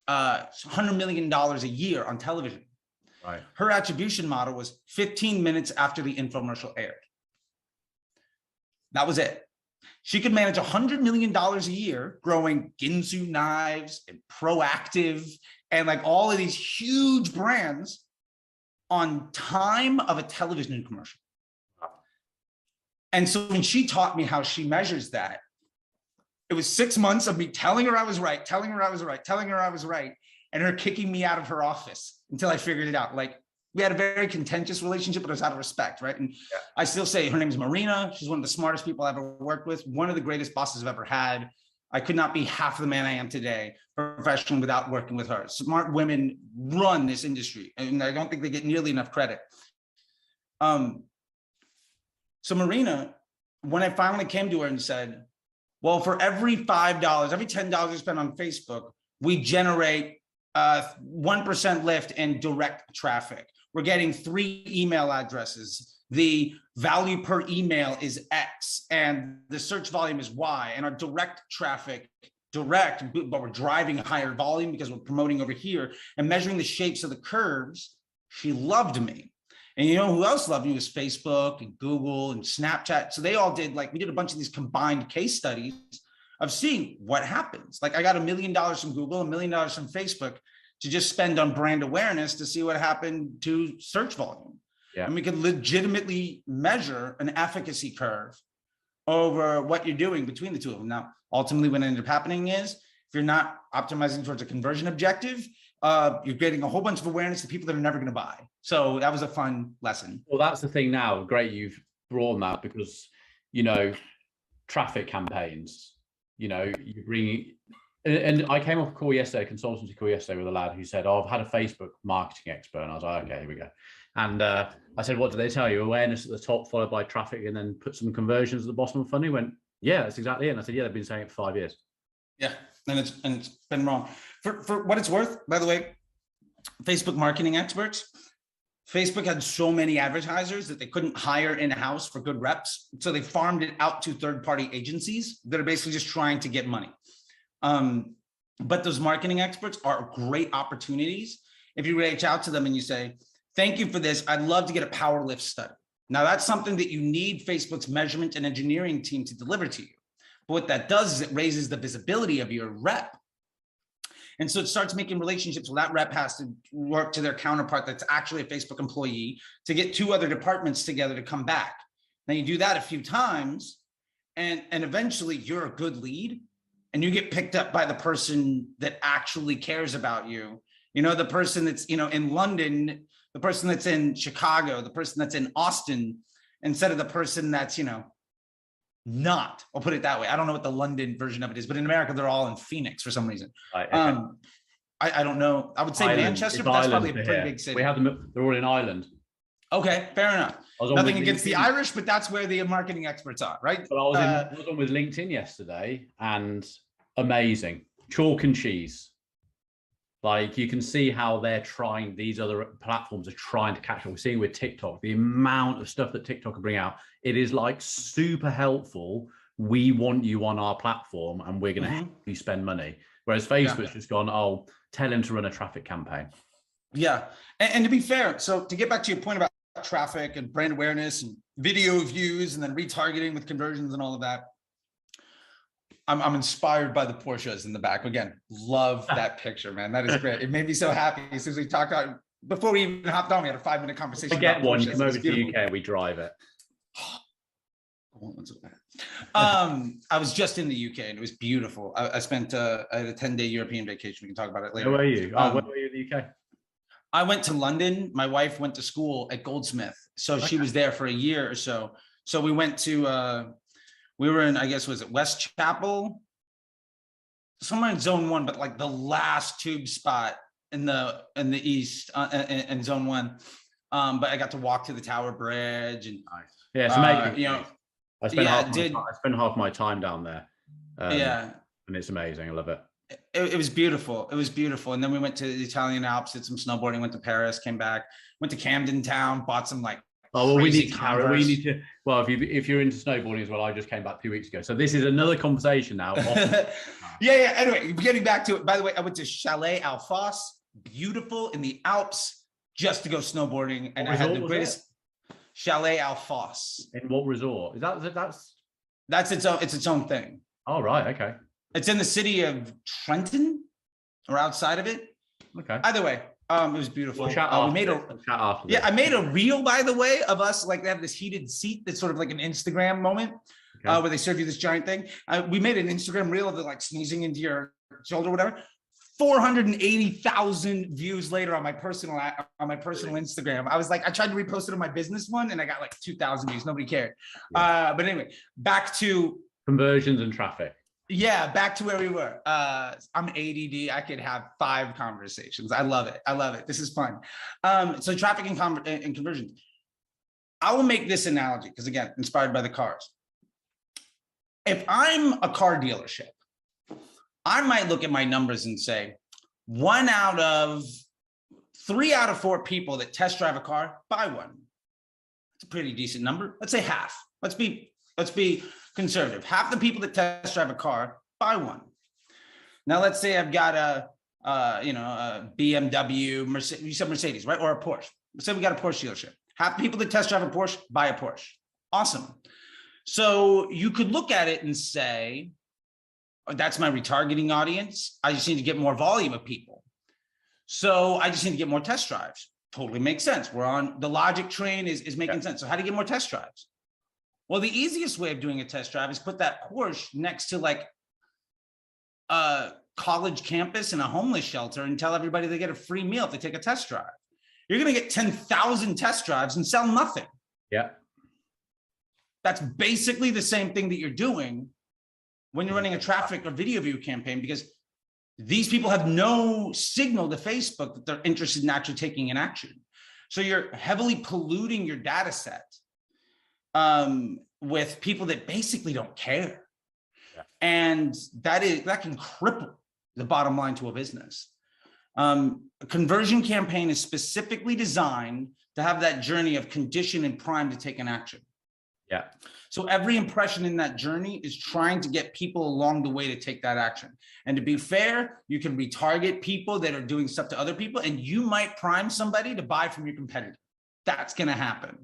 $100 million a year on television. Right. Her attribution model was 15 minutes after the infomercial aired. That was it. She could manage $100 million a year growing Ginsu knives and Proactive and like all of these huge brands on time of a television commercial. And so when she taught me how she measures that, it was 6 months of me telling her I was right, telling her I was right, telling her I was right, and her kicking me out of her office until I figured it out. Like, we had a very contentious relationship, but it was out of respect, right? And yeah. I still say her name is Marina. She's one of the smartest people I've ever worked with, one of the greatest bosses I've ever had. I could not be half the man I am today professionally without working with her. Smart women run this industry, and I don't think they get nearly enough credit. So Marina, when I finally came to her and said, well, for every $5, every $10 you spend on Facebook, we generate 1% lift in direct traffic. We're getting 3 email addresses. The value per email is X and the search volume is Y, and our direct traffic, but we're driving higher volume because we're promoting over here and measuring the shapes of the curves. She loved me. And you know who else loved me was Facebook and Google and Snapchat. So they all did, like, we did a bunch of these combined case studies of seeing what happens. Like, I got $1 million from Google, $1 million from Facebook to just spend on brand awareness to see what happened to search volume. Yeah. And we could legitimately measure an efficacy curve over what you're doing between the two of them. Now, ultimately, what ended up happening is if you're not optimizing towards a conversion objective, you're getting a whole bunch of awareness to people that are never going to buy. So that was a fun lesson. Well, that's the thing now. Great you've brought that, because, you know, traffic campaigns, you know, you bring, and I came off a call yesterday, a consultancy call yesterday with a lad who said, oh, I've had a Facebook marketing expert. And I was like, okay, here we go. And I said, what do they tell you? Awareness at the top, followed by traffic, and then put some conversions at the bottom of the funnel. He went, yeah, that's exactly it. And I said, yeah, they've been saying it for 5 years. Yeah, and it's been wrong. For what it's worth, by the way, Facebook marketing experts, Facebook had so many advertisers that they couldn't hire in-house for good reps. So they farmed it out to third-party agencies that are basically just trying to get money. But those marketing experts are great opportunities. If you reach out to them and you say, thank you for this, I'd love to get a power lift study. Now that's something that you need Facebook's measurement and engineering team to deliver to you. But what that does is it raises the visibility of your rep. And so it starts making relationships where that rep has to work to their counterpart that's actually a Facebook employee to get 2 other departments together to come back. Now you do that a few times, and eventually you're a good lead, and you get picked up by the person that actually cares about you. You know, the person that's, you know, in London, the person that's in Chicago, the person that's in Austin, instead of the person that's, you know, not, I'll put it that way. I don't know what the London version of it is, but in America, they're all in Phoenix for some reason. Okay. I don't know. I would say Ireland. Manchester, but that's probably a pretty big city. We have them, they're all in Ireland. Okay, fair enough. Nothing against the Irish, but that's where the marketing experts are, right? But I was on with LinkedIn yesterday, and amazing. Chalk and cheese. Like, you can see how they're trying, these other platforms are trying to catch up. We're seeing with TikTok, the amount of stuff that TikTok can bring out. It is like super helpful. We want you on our platform and we're going to help you spend money. Whereas Facebook's just gone, oh, tell him to run a traffic campaign. Yeah. And to be fair, so to get back to your point about traffic and brand awareness and video views and then retargeting with conversions and all of that, I'm inspired by the Porsches in the back. Again, love that picture, man. That is great. It made me so happy. As soon as we talked about, before we even hopped on, we had a 5-minute conversation. I get one, you come over to the UK and we drive it. I was just in the UK and it was beautiful. I spent I had a 10-day European vacation. We can talk about it later. Where were you? Where were you in the UK? I went to London. My wife went to school at Goldsmith. So she was there for a year or so. So we went to, we were in, I guess, was it West Chapel? somewhere in zone 1, but like the last tube spot in the east in zone 1. But I got to walk to the Tower Bridge and yeah, it's amazing. you know, I spent half my time down there. Yeah, and it's amazing. I love it. It was beautiful. It was beautiful. And then we went to the Italian Alps, did some snowboarding, went to Paris, came back, went to Camden Town, bought some like well, we need to. Well, if you're into snowboarding as well, I just came back 2 weeks ago, so this is another conversation now. yeah. Anyway, getting back to it. By the way, I went to Chalet Alphos, beautiful in the Alps, just to go snowboarding, and I had the greatest. Chalet Alphos. In what resort? Is that's its own thing. Oh, right. Okay. It's in the city of Trenton or outside of it. Okay. Either way, it was beautiful. Well, we made I made a reel, by the way, of us. Like, they have this heated seat that's sort of like an Instagram moment, where they serve you this giant thing. We made an Instagram reel of it, like sneezing into your shoulder, whatever. 480,000 views later on my personal Instagram. I was like, I tried to repost it on my business one, and I got like 2,000 views. Nobody cared. But anyway, back to conversions and traffic. Yeah, back to where we were. I'm ADD. I could have 5 conversations. I love it. This is fun. So traffic and conversions. I will make this analogy because, again, inspired by the cars. If I'm a car dealership, I might look at my numbers and say 3 out of 4 people that test drive a car buy one. It's a pretty decent number. Let's say half. Let's be conservative. Half the people that test drive a car buy one. Now, let's say I've got a BMW, Mercedes, you said Mercedes, right? Or a Porsche. Let's say we got a Porsche dealership. Half the people that test drive a Porsche buy a Porsche. Awesome. So you could look at it and say, that's my retargeting audience. I just need to get more volume of people. So I just need to get more test drives. Totally makes sense. We're on the logic train is making sense. So how do you get more test drives? Well, the easiest way of doing a test drive is put that Porsche next to like a college campus and a homeless shelter and tell everybody they get a free meal if they take a test drive. You're going to get 10,000 test drives and sell nothing. Yeah. That's basically the same thing that you're doing when you're running a traffic or video view campaign, because these people have no signal to Facebook that they're interested in actually taking an action. So you're heavily polluting your data set with people that basically don't care. Yeah. And that can cripple the bottom line to a business. A conversion campaign is specifically designed to have that journey of condition and prime to take an action. Yeah. So every impression in that journey is trying to get people along the way to take that action. And to be fair, you can retarget people that are doing stuff to other people, and you might prime somebody to buy from your competitor. That's going to happen.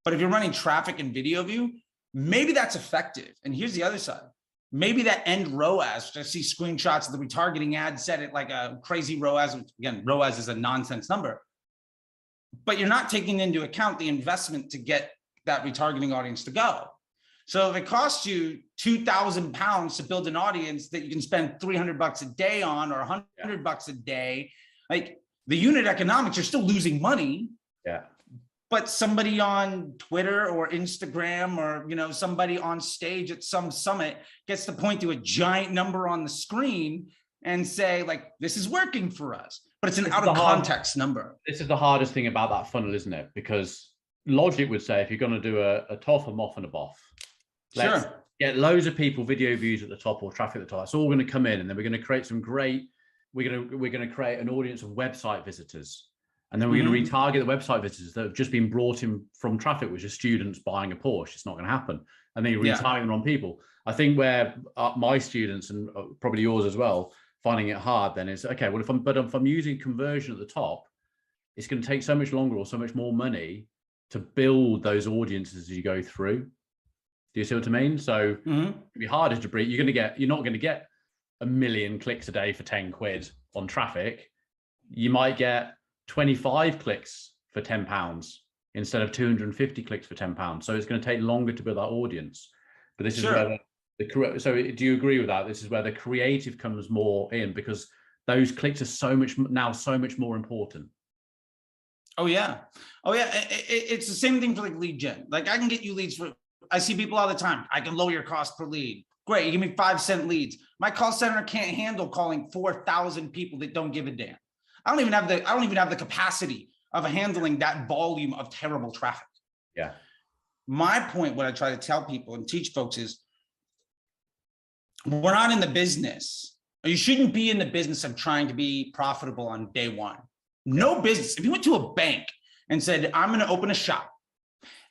But if you're running traffic and video view, maybe that's effective. And here's the other side. Maybe that end ROAS, I see screenshots of the retargeting ad set at like a crazy ROAS. Again, ROAS is a nonsense number, but you're not taking into account the investment to get that retargeting audience to go. So if it costs you 2,000 pounds to build an audience that you can spend $300 a day on, or $100 a day, like the unit economics, you're still losing money. Yeah. But somebody on Twitter or Instagram, or somebody on stage at some summit gets to point to a giant number on the screen and say, like, this is working for us. But it's an out of context number. This is the hardest thing about that funnel, isn't it? Because logic would say if you're going to do a top, a moff, and a boff, let's get loads of people, video views at the top or traffic at the top. It's all going to come in, and then we're going to create we're going to create an audience of website visitors, and then we're going to retarget the website visitors that have just been brought in from traffic, which are students buying a Porsche. It's not going to happen. And then you retarget them on people. I think where my students, and probably yours as well, finding it hard then is, okay, well, if I'm using conversion at the top, it's going to take so much longer or so much more money to build those audiences as you go through. Do you see what I mean? So it'd be harder to breed. You're not going to get 1 million clicks a day for 10 quid on traffic. You might get 25 clicks for £10 instead of 250 clicks for £10. So it's going to take longer to build that audience. But this is where so do you agree with that? This is where the creative comes more in, because those clicks are so much more important. Oh yeah. It's the same thing for like lead gen. Like I can get you leads I see people all the time. I can lower your cost per lead. Great, you give me 5-cent leads. My call center can't handle calling 4,000 people that don't give a damn. I don't even have the capacity of handling that volume of terrible traffic. Yeah. My point, what I try to tell people and teach folks is, we're not in the business, or you shouldn't be in the business of trying to be profitable on day one. No business. If you went to a bank and said, I'm going to open a shop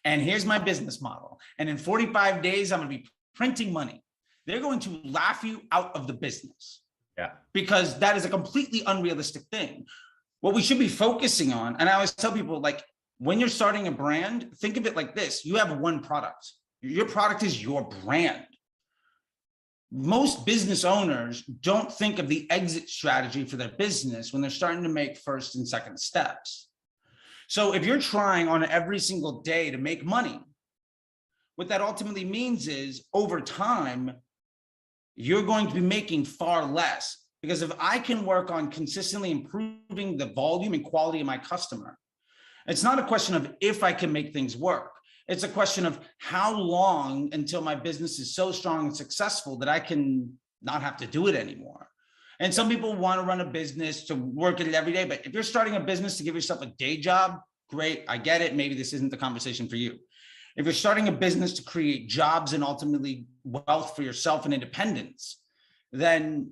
and here's my business model, and in 45 days, I'm going to be printing money, they're going to laugh you out of the business. Yeah. Because that is a completely unrealistic thing. What we should be focusing on, and I always tell people, like, when you're starting a brand, think of it like this. You have one product. Your product is your brand. Most business owners don't think of the exit strategy for their business when they're starting to make first and second steps. So if you're trying on every single day to make money, what that ultimately means is, over time, you're going to be making far less. Because if I can work on consistently improving the volume and quality of my customer, it's not a question of if I can make things work. It's a question of how long until my business is so strong and successful that I can not have to do it anymore. And some people want to run a business to work at it every day. But if you're starting a business to give yourself a day job, great, I get it. Maybe this isn't the conversation for you. If you're starting a business to create jobs and ultimately wealth for yourself and independence, then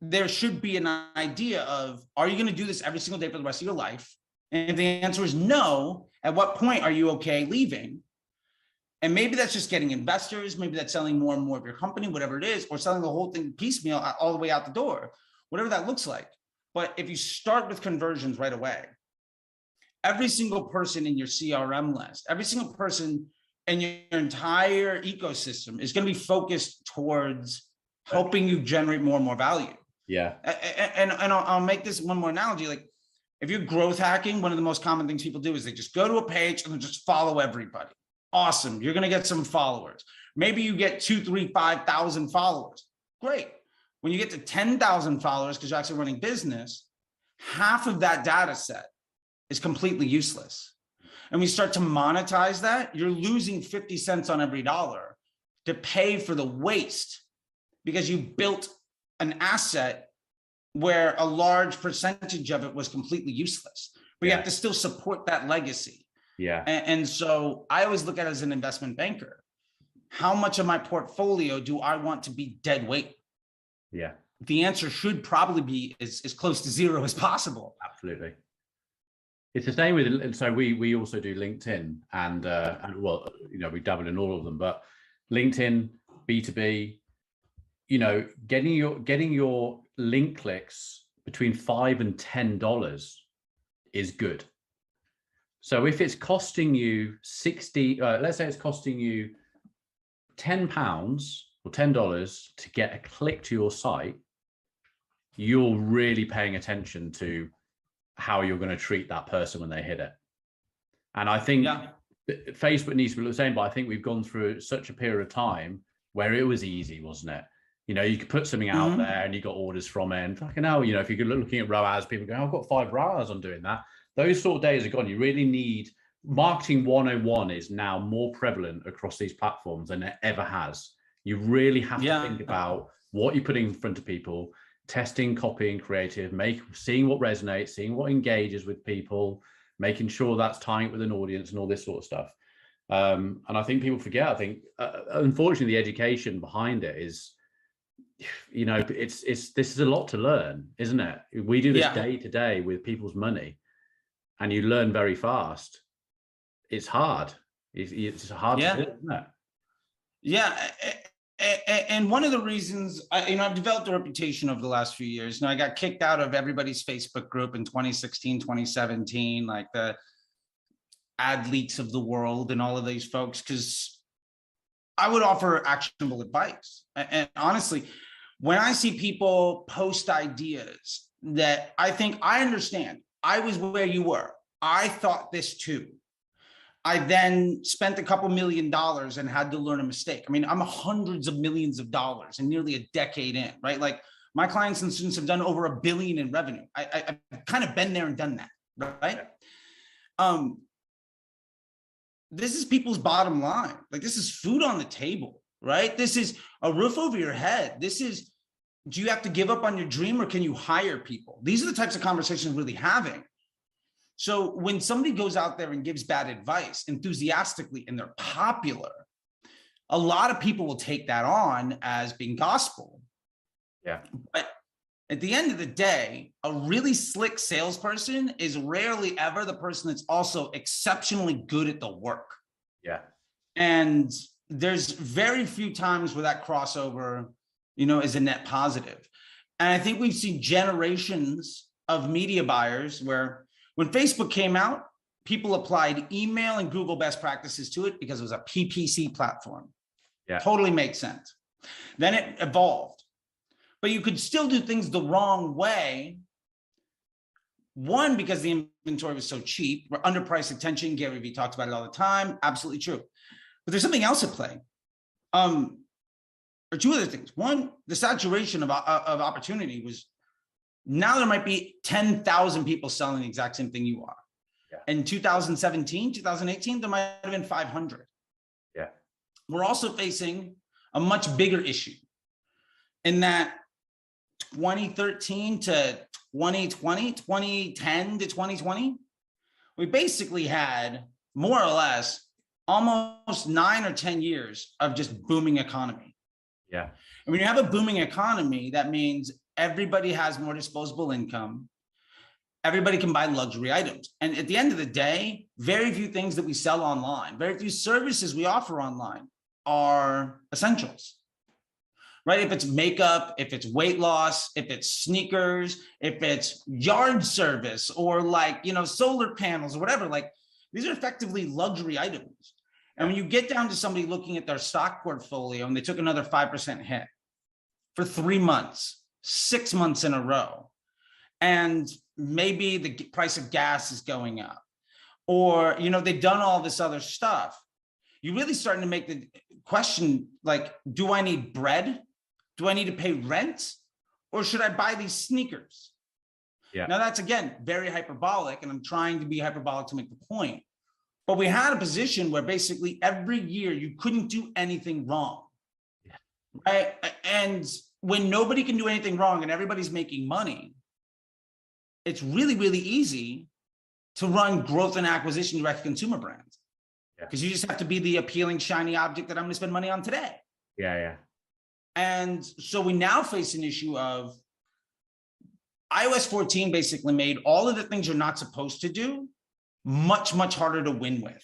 there should be an idea of, are you going to do this every single day for the rest of your life? And if the answer is no, at what point are you okay leaving? And maybe that's just getting investors. Maybe that's selling more and more of your company, whatever it is, or selling the whole thing piecemeal all the way out the door, whatever that looks like. But if you start with conversions right away, every single person in your CRM list, every single person in your entire ecosystem is going to be focused towards helping you generate more and more value. Yeah. And I'll make this one more analogy. Like, if you're growth hacking, one of the most common things people do is they just go to a page and then just follow everybody. Awesome. You're going to get some followers. Maybe you get 2,000, 3,000, 5,000 followers. Great. When you get to 10,000 followers, because you're actually running business, half of that data set is completely useless. And we start to monetize that, you're losing 50 cents on every dollar to pay for the waste, because you built an asset where a large percentage of it was completely useless, but you have to still support that legacy. Yeah. And so I always look at it as an investment banker. How much of my portfolio do I want to be dead weight? Yeah. The answer should probably be as close to zero as possible. Absolutely. It's the same with, so we also do LinkedIn and well, you know, we dabble in all of them, but LinkedIn, B2B, you know, getting your link clicks between $5 and $10 is good. So if it's costing you 60, let's say it's costing you £10 or $10 to get a click to your site, you're really paying attention to how you're going to treat that person when they hit it. And I think Facebook needs to be the same, but I think we've gone through such a period of time where it was easy, wasn't it? You know, you could put something out there and you got orders from it, and fucking hell, you know, if you're looking at ROAS, people go, I've got 5 ROAS on doing that. Those sort of days are gone. You really need, marketing 101 is now more prevalent across these platforms than it ever has. You really have to think about what you're putting in front of people, testing, copying, creative, seeing what resonates, seeing what engages with people, making sure that's tying it with an audience and all this sort of stuff. And I think people forget, I think, unfortunately, the education behind it is, you know, this is a lot to learn, isn't it? We do this day to day with people's money, and you learn very fast. It's hard. It's hard to do, isn't it? Yeah. And one of the reasons, I've developed a reputation over the last few years. I got kicked out of everybody's Facebook group in 2016, 2017, like the ad leaks of the world and all of these folks, because I would offer actionable advice. And honestly, when I see people post ideas that I think, I understand, I was where you were, I thought this too. I then spent a couple $1 million and had to learn a mistake. I mean, I'm hundreds of millions of dollars and nearly a decade in, right? Like, my clients and students have done over $1 billion in revenue. I've kind of been there and done that, right? This is people's bottom line. Like, this is food on the table, right? This is a roof over your head. This is, do you have to give up on your dream or can you hire people? These are the types of conversations we're really having. So when somebody goes out there and gives bad advice enthusiastically and they're popular, a lot of people will take that on as being gospel. Yeah. But at the end of the day, a really slick salesperson is rarely ever the person that's also exceptionally good at the work. Yeah. And there's very few times where that crossover, you know, is a net positive. And I think we've seen generations of media buyers where when Facebook came out, people applied email and Google best practices to it because it was a PPC platform. Yeah. Totally makes sense. Then it evolved, but you could still do things the wrong way. One, because the inventory was so cheap, we're underpriced attention. Gary Vee talks about it all the time. Absolutely true. But there's something else at play. Or two other things. One, the saturation of opportunity was, now there might be 10,000 people selling the exact same thing you are. Yeah. In 2017, 2018, there might have been 500. Yeah. We're also facing a much bigger issue in that 2013 to 2020, 2010 to 2020, we basically had more or less almost 9 or 10 years of just booming economy. Yeah. And when you have a booming economy, that means everybody has more disposable income. Everybody can buy luxury items. And at the end of the day, very few things that we sell online, very few services we offer online are essentials, right? If it's makeup, if it's weight loss, if it's sneakers, if it's yard service or like, you know, solar panels or whatever, like these are effectively luxury items. And when you get down to somebody looking at their stock portfolio and they took another 5% hit for 3 months, 6 months in a row, and maybe the price of gas is going up, or, you know, they've done all this other stuff, you're really starting to make the question, like, do I need bread? Do I need to pay rent? Or should I buy these sneakers? Yeah. Now that's, again, very hyperbolic, and I'm trying to be hyperbolic to make the point. But we had a position where basically every year you couldn't do anything wrong. Yeah. Right? And when nobody can do anything wrong and everybody's making money, it's really, really easy to run growth and acquisition direct consumer brands. Because you just have to be the appealing, shiny object that I'm going to spend money on today. Yeah, yeah. And so we now face an issue of iOS 14 basically made all of the things you're not supposed to do much, much harder to win with.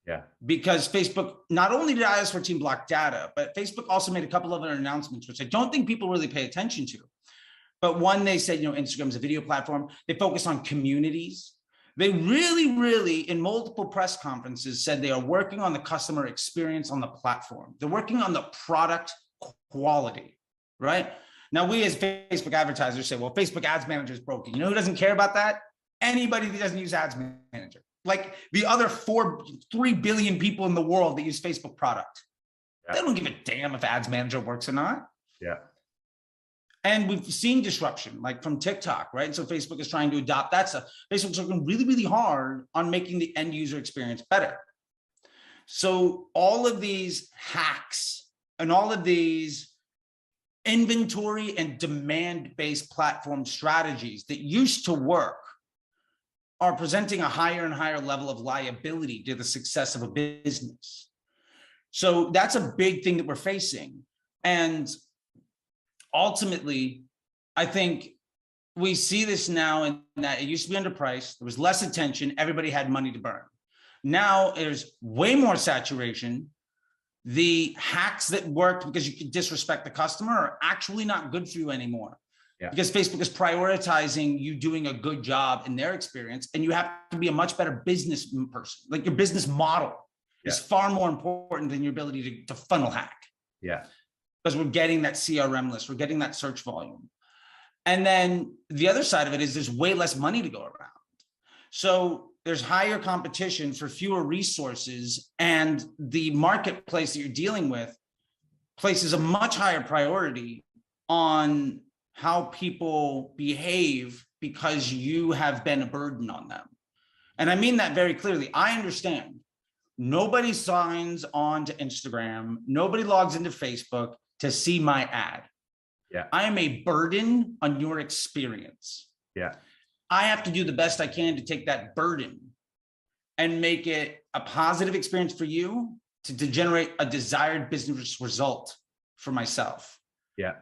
Yeah. Because Facebook, not only did iOS 14 block data, but Facebook also made a couple of other announcements, which I don't think people really pay attention to. But one, they said, you know, Instagram is a video platform. They focus on communities. They really, really, in multiple press conferences, said they are working on the customer experience on the platform. They're working on the product quality, right? Now, we as Facebook advertisers say, well, Facebook Ads Manager is broken. You know who doesn't care about that? Anybody that doesn't use Ads Manager. Like the other 3 billion people in the world that use Facebook product. Yeah. They don't give a damn if Ads Manager works or not. Yeah. And we've seen disruption, like from TikTok, right? And so Facebook is trying to adopt that stuff. Facebook's working really, really hard on making the end user experience better. So all of these hacks and all of these inventory and demand-based platform strategies that used to work are presenting a higher and higher level of liability to the success of a business. So that's a big thing that we're facing. And ultimately, I think we see this now in that it used to be underpriced. There was less attention. Everybody had money to burn. Now there's way more saturation. The hacks that worked because you could disrespect the customer are actually not good for you anymore. Yeah. Because Facebook is prioritizing you doing a good job in their experience, and you have to be a much better business person. Like your business model is far more important than your ability to funnel hack. Yeah. Because we're getting that CRM list, we're getting that search volume. And then the other side of it is there's way less money to go around. So there's higher competition for fewer resources, and the marketplace that you're dealing with places a much higher priority on how people behave because you have been a burden on them. And I mean that very clearly. I understand nobody signs on to Instagram. Nobody logs into Facebook to see my ad. Yeah. I am a burden on your experience. Yeah. I have to do the best I can to take that burden and make it a positive experience for you to generate a desired business result for myself. Yeah.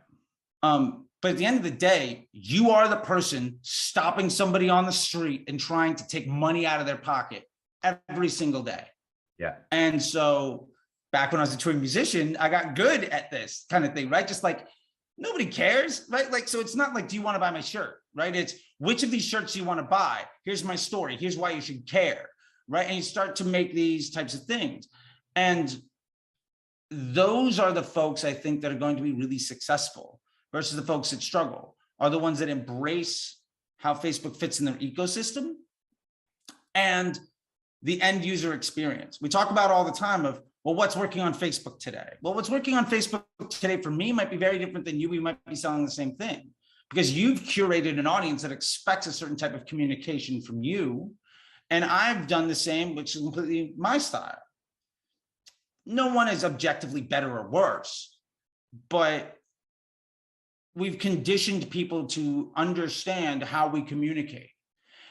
But at the end of the day, you are the person stopping somebody on the street and trying to take money out of their pocket every single day. Yeah. And so back when I was a touring musician, I got good at this kind of thing, right? Just like nobody cares, right? Like, so it's not like, do you want to buy my shirt, right? It's which of these shirts do you want to buy? Here's my story. Here's why you should care, right? And you start to make these types of things. And those are the folks I think that are going to be really successful versus the folks that struggle are the ones that embrace how Facebook fits in their ecosystem and the end user experience. We talk about all the time of, well, what's working on Facebook today? Well, what's working on Facebook today for me might be very different than you. We might be selling the same thing because you've curated an audience that expects a certain type of communication from you. And I've done the same, which is completely my style. No one is objectively better or worse, but we've conditioned people to understand how we communicate.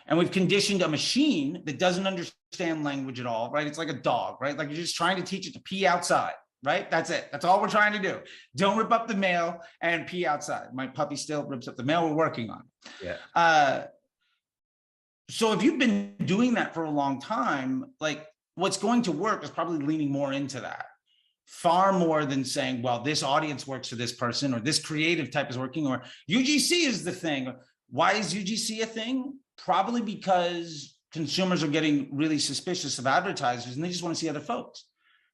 And we've conditioned a machine that doesn't understand language at all, right? It's like a dog, right? Like you're just trying to teach it to pee outside, right? That's it. That's all we're trying to do. Don't rip up the mail and pee outside. My puppy still rips up the mail. We're working on it. Yeah. So if you've been doing that for a long time, like what's going to work is probably leaning more into that. Far more than saying, well, this audience works for this person or this creative type is working or UGC is the thing. Why is UGC a thing? Probably because consumers are getting really suspicious of advertisers and they just want to see other folks.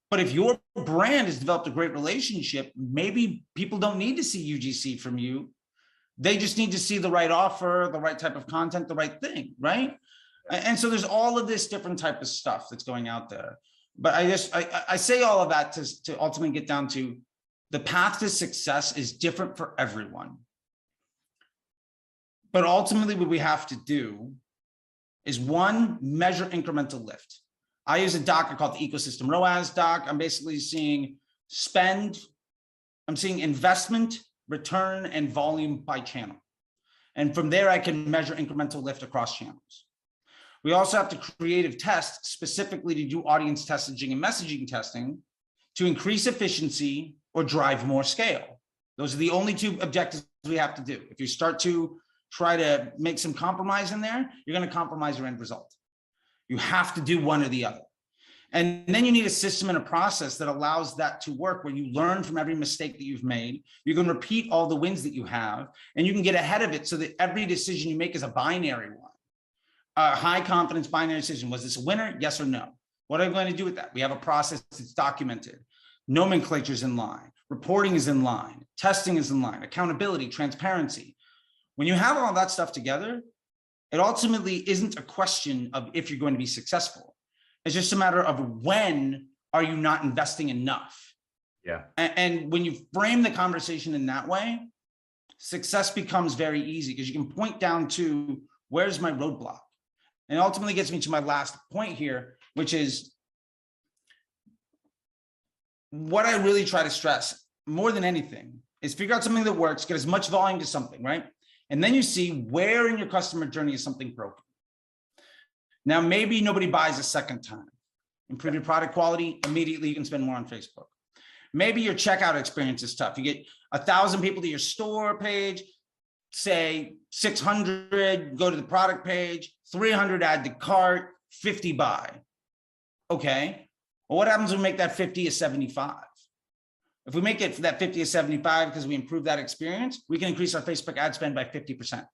But if your brand has developed a great relationship, maybe people don't need to see UGC from you. They just need to see the right offer, the right type of content, the right thing, right? And so there's all of this different type of stuff that's going out there. But I say all of that to ultimately get down to the path to success is different for everyone. But ultimately what we have to do is one, measure incremental lift. I use a doc I call it the ecosystem ROAS doc. I'm basically seeing spend, I'm seeing investment, return, and volume by channel. And from there, I can measure incremental lift across channels. We also have to creative test specifically to do audience messaging and messaging testing to increase efficiency or drive more scale. Those are the only two objectives we have to do. If you start to try to make some compromise in there, you're going to compromise your end result. You have to do one or the other. And then you need a system and a process that allows that to work where you learn from every mistake that you've made. You can repeat all the wins that you have, and you can get ahead of it so that every decision you make is a binary one. A high confidence binary decision. Was this a winner? Yes or no? What are we going to do with that? We have a process that's documented. Nomenclature is in line. Reporting is in line. Testing is in line. Accountability, transparency. When you have all that stuff together, it ultimately isn't a question of if you're going to be successful. It's just a matter of when are you not investing enough? Yeah. And when you frame the conversation in that way, success becomes very easy because you can point down to where's my roadblock? And ultimately gets me to my last point here, which is what I really try to stress more than anything is figure out something that works, get as much volume to something, right? And then you see where in your customer journey is something broken. Now, maybe nobody buys a second time. Improve your product quality, immediately you can spend more on Facebook. Maybe your checkout experience is tough. You get 1,000 people to your store page, say 600 go to the product page, 300 add to cart, 50 buy. Okay, well, what happens when we make that 50 a 75? If we make it for that 50 a 75 because we improve that experience, we can increase our Facebook ad spend by 50%.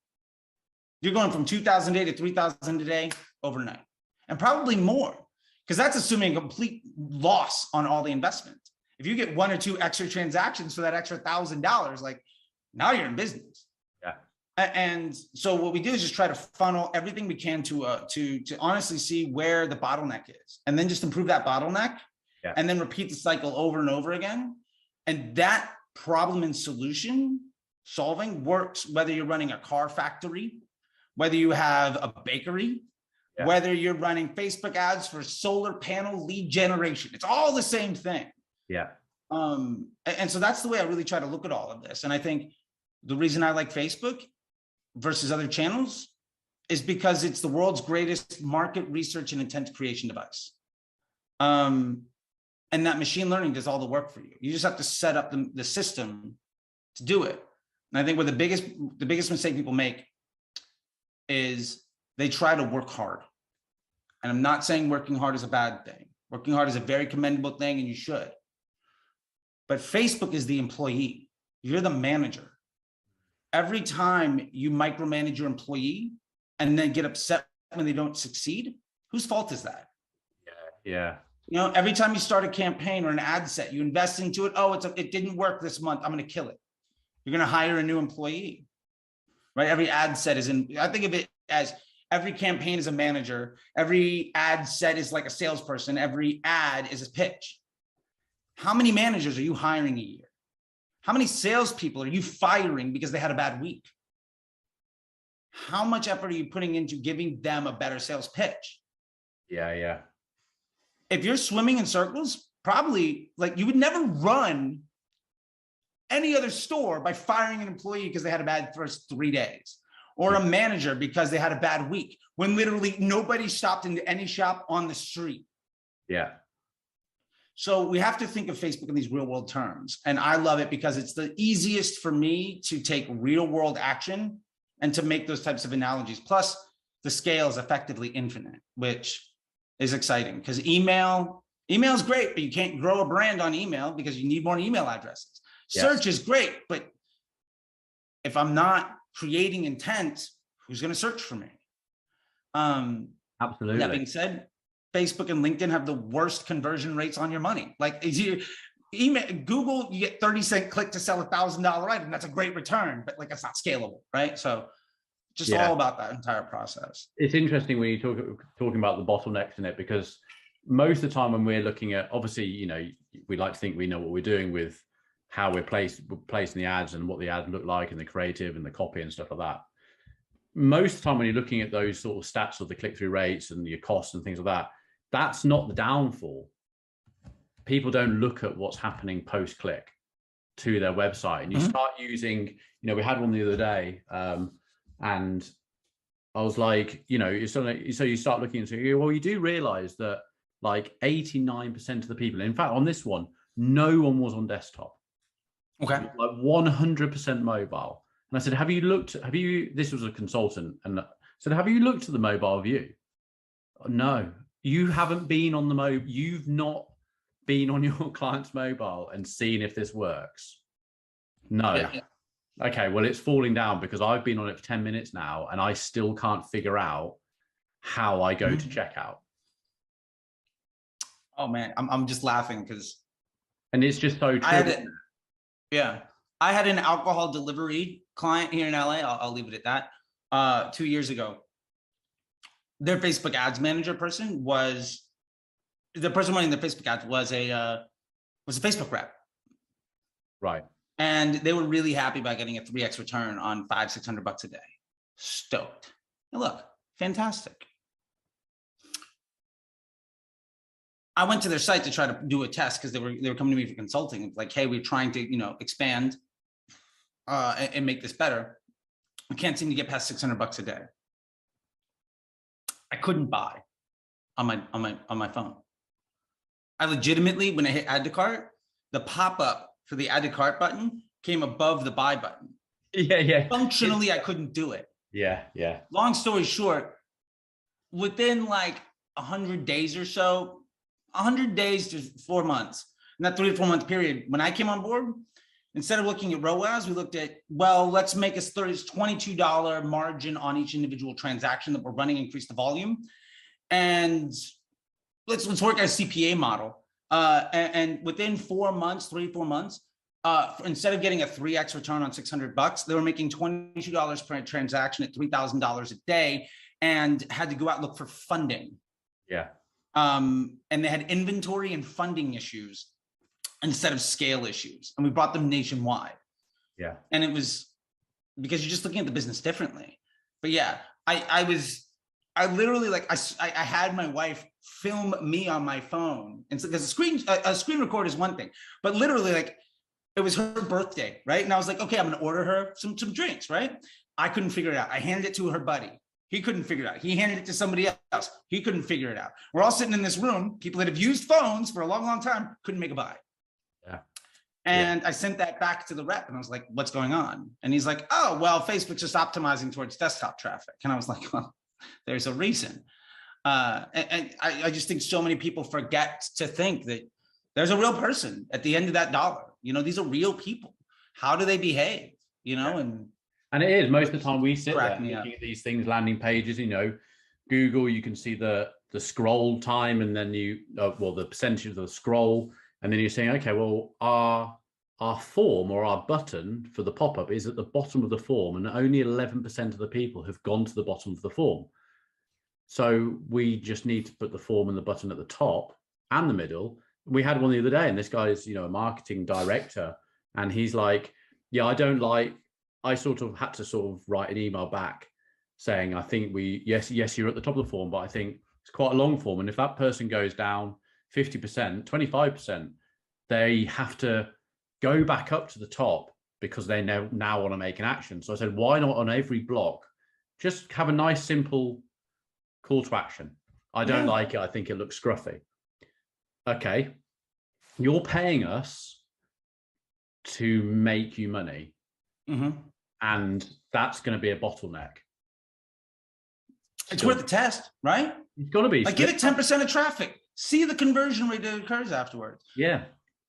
You're going from 2,000 a day to 3,000 a day overnight, and probably more, because that's assuming a complete loss on all the investment. If you get one or two extra transactions for that extra $1,000, like now you're in business. Yeah. And so what we do is just try to funnel everything we can to honestly see where the bottleneck is, and then just improve that bottleneck, and then repeat the cycle over and over again. And that problem and solution solving works whether you're running a car factory, whether you have a bakery, whether you're running Facebook ads for solar panel lead generation. It's all the same thing. Yeah. And so that's the way I really try to look at all of this. And I think the reason I like Facebook versus other channels is because it's the world's greatest market research and intent creation device. And that machine learning does all the work for you. You just have to set up the system to do it. And I think where the biggest mistake people make is they try to work hard. And I'm not saying working hard is a bad thing. Working hard is a very commendable thing, and you should. But Facebook is the employee. You're the manager. Every time you micromanage your employee and then get upset when they don't succeed, whose fault is that? Yeah. You know, every time you start a campaign or an ad set, you invest into it. Oh, it didn't work this month. I'm going to kill it. You're going to hire a new employee, right? Every ad set is I think of it as every campaign is a manager. Every ad set is like a salesperson. Every ad is a pitch. How many managers are you hiring a year? How many salespeople are you firing because they had a bad week? How much effort are you putting into giving them a better sales pitch? Yeah. If you're swimming in circles, probably like you would never run any other store by firing an employee because they had a bad first 3 days, or a manager because they had a bad week, when literally nobody stopped into any shop on the street. Yeah. So we have to think of Facebook in these real world terms. And I love it because it's the easiest for me to take real world action and to make those types of analogies. Plus the scale is effectively infinite, which is exciting because email is great, but you can't grow a brand on email because you need more email addresses. Yes. Search is great, but if I'm not creating intent, who's going to search for me? Absolutely. That being said, Facebook and LinkedIn have the worst conversion rates on your money. Like Google, you get 30-cent click to sell $1,000 item. That's a great return, but like, that's not scalable, right? So just all about that entire process. It's interesting when you talking about the bottlenecks in it, because most of the time when we're looking at, obviously, you know, we like to think we know what we're doing with how we're placing the ads and what the ads look like and the creative and the copy and stuff like that. Most of the time when you're looking at those sort of stats of the click-through rates and your costs and things like that, that's not the downfall. People don't look at what's happening post-click to their website. And you start using, you know, we had one the other day, and I was like, you know, so you start looking into, well, you do realize that like 89% of the people, in fact, on this one, no one was on desktop. Okay. Like 100% mobile. And I said, this was a consultant, and I said, have you looked at the mobile view? No, you haven't been on the mobile. You've not been on your client's mobile and seen if this works. No. Yeah. Okay, well, it's falling down because I've been on it for 10 minutes now and I still can't figure out how I go to checkout. Oh man, I'm just laughing because. And it's just so true. I had an alcohol delivery client here in LA. I'll leave it at that. 2 years ago, their Facebook ads manager person was the person running the Facebook ads was a Facebook rep. Right. And they were really happy about getting a 3x return on $500-600 a day. Stoked. And look, fantastic. I went to their site to try to do a test because they were coming to me for consulting. Like, hey, we're trying to, you know, expand and make this better. We can't seem to get past $600 a day. I couldn't buy on my phone. I legitimately, when I hit add to cart, the pop-up for the add to cart button came above the buy button. Yeah. Functionally, I couldn't do it. Yeah. Long story short, within like 100 days or so, 100 days to 4 months, in that 3 to 4 month period, when I came on board, instead of looking at ROAS, we looked at, well, let's make a $22 margin on each individual transaction that we're running, increase the volume. And let's work our CPA model. And within 4 months, 3 to 4 months, instead of getting a 3x return on $600, they were making $22 per transaction at $3,000 a day and had to go out and look for funding. Yeah. And they had inventory and funding issues instead of scale issues. And we brought them nationwide. Yeah. And it was because you're just looking at the business differently. But yeah, I was I literally like I had my wife film me on my phone, and so because a screen record is one thing, but literally like it was her birthday, right? And I was like, okay, I'm gonna order her some drinks, right? I couldn't figure it out. I handed it to her buddy. He couldn't figure it out. He handed it to somebody else. He couldn't figure it out. We're all sitting in this room. People that have used phones for a long, long time couldn't make a buy. Yeah. And I sent that back to the rep, and I was like, what's going on? And he's like, oh, well, Facebook's just optimizing towards desktop traffic. And I was like, well, there's a reason. And I just think so many people forget to think that there's a real person at the end of that dollar. You know, these are real people. How do they behave? You know, and it is most of the time we sit there looking at these things, landing pages, you know, Google, you can see the scroll time, and then the percentage of the scroll, and then you're saying, okay, well, our form or our button for the pop-up is at the bottom of the form, and only 11% of the people have gone to the bottom of the form. So we just need to put the form and the button at the top and the middle. We had one the other day, and this guy is, you know, a marketing director, and he's like, yeah, I sort of had to write an email back saying, I think yes, you're at the top of the form, but I think it's quite a long form. And if that person goes down 50%, 25%, they have to go back up to the top because they now want to make an action. So I said, why not on every block, just have a nice, simple call to action. I don't like it. I think it looks scruffy. Okay. You're paying us to make you money. Mm-hmm. And that's going to be a bottleneck. It's worth the test, right? It's got to be. Like, give it 10% of traffic. See the conversion rate that occurs afterwards. Yeah.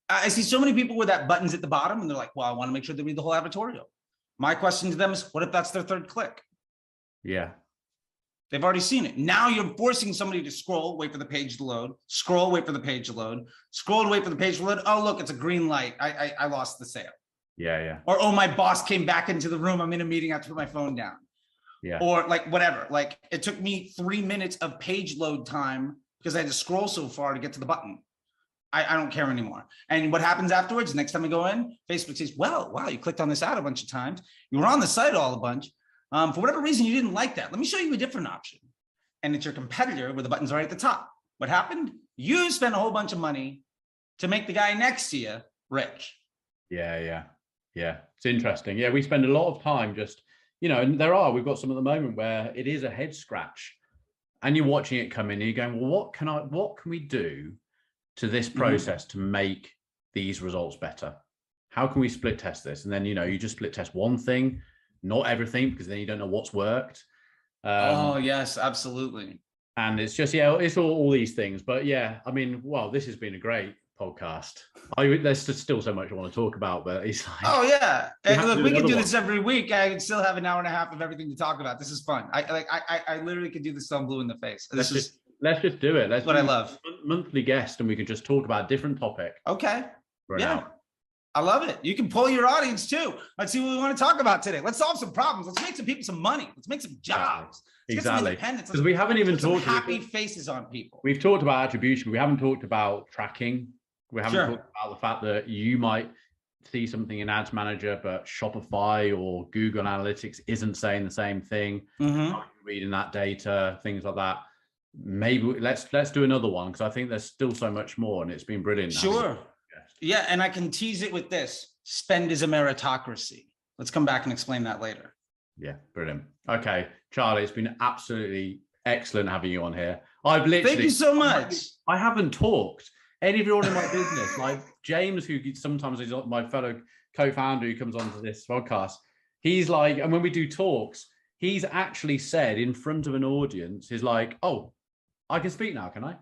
I see so many people with that buttons at the bottom, and they're like, well, I want to make sure they read the whole advertorial. My question to them is, what if that's their third click? Yeah. They've already seen it. Now you're forcing somebody to scroll, wait for the page to load, scroll, wait for the page to load, scroll, wait for the page to load. Oh, look, it's a green light. I lost the sale. Yeah. Or, oh, my boss came back into the room. I'm in a meeting. I have to put my phone down. Yeah. Or like whatever. Like, it took me 3 minutes of page load time because I had to scroll so far to get to the button. I don't care anymore. And what happens afterwards? Next time I go in, Facebook says, well, wow, you clicked on this ad a bunch of times. You were on the site all a bunch. For whatever reason, you didn't like that. Let me show you a different option. And it's your competitor where the button's right at the top. What happened? You spent a whole bunch of money to make the guy next to you rich. Yeah. It's interesting. Yeah, we spend a lot of time just, you know, and we've got some at the moment where it is a head scratch, and you're watching it come in and you're going, well, what can we do to this process to make these results better? How can we split test this? And then, you know, you just split test one thing, not everything, because then you don't know what's worked. Oh, yes, absolutely. And it's just, it's all these things. But yeah, I mean, well, this has been a great podcast. There's still so much I want to talk about, but it's like, oh yeah, look, we can do this every week. I can still have an hour and a half of everything to talk about. This is fun. I literally could do this till I'm blue in the face. Let's just do it. Let's what I love. Monthly guest, and we can just talk about a different topic. Okay. Yeah. I love it. You can pull your audience too. Let's see what we want to talk about today. Let's solve some problems. Let's make some people some money. Let's make some jobs. Let's get some independence. Because we haven't even talked happy faces on people. We've talked about attribution. We haven't talked about tracking. We haven't talked about the fact that you might see something in Ads Manager, but Shopify or Google Analytics isn't saying the same thing. Reading that data, things like that. Maybe let's do another one, because I think there's still so much more, and it's been brilliant. Sure. Yeah, and I can tease it with this. Spend is a meritocracy. Let's come back and explain that later. Yeah, brilliant. Okay, Charlie, it's been absolutely excellent having you on here. I've literally... Thank you so much. I haven't talked anyone in my business, like James, who sometimes is my fellow co-founder who comes onto this podcast. He's like, and when we do talks, he's actually said in front of an audience, he's like, oh, I can speak now, can I?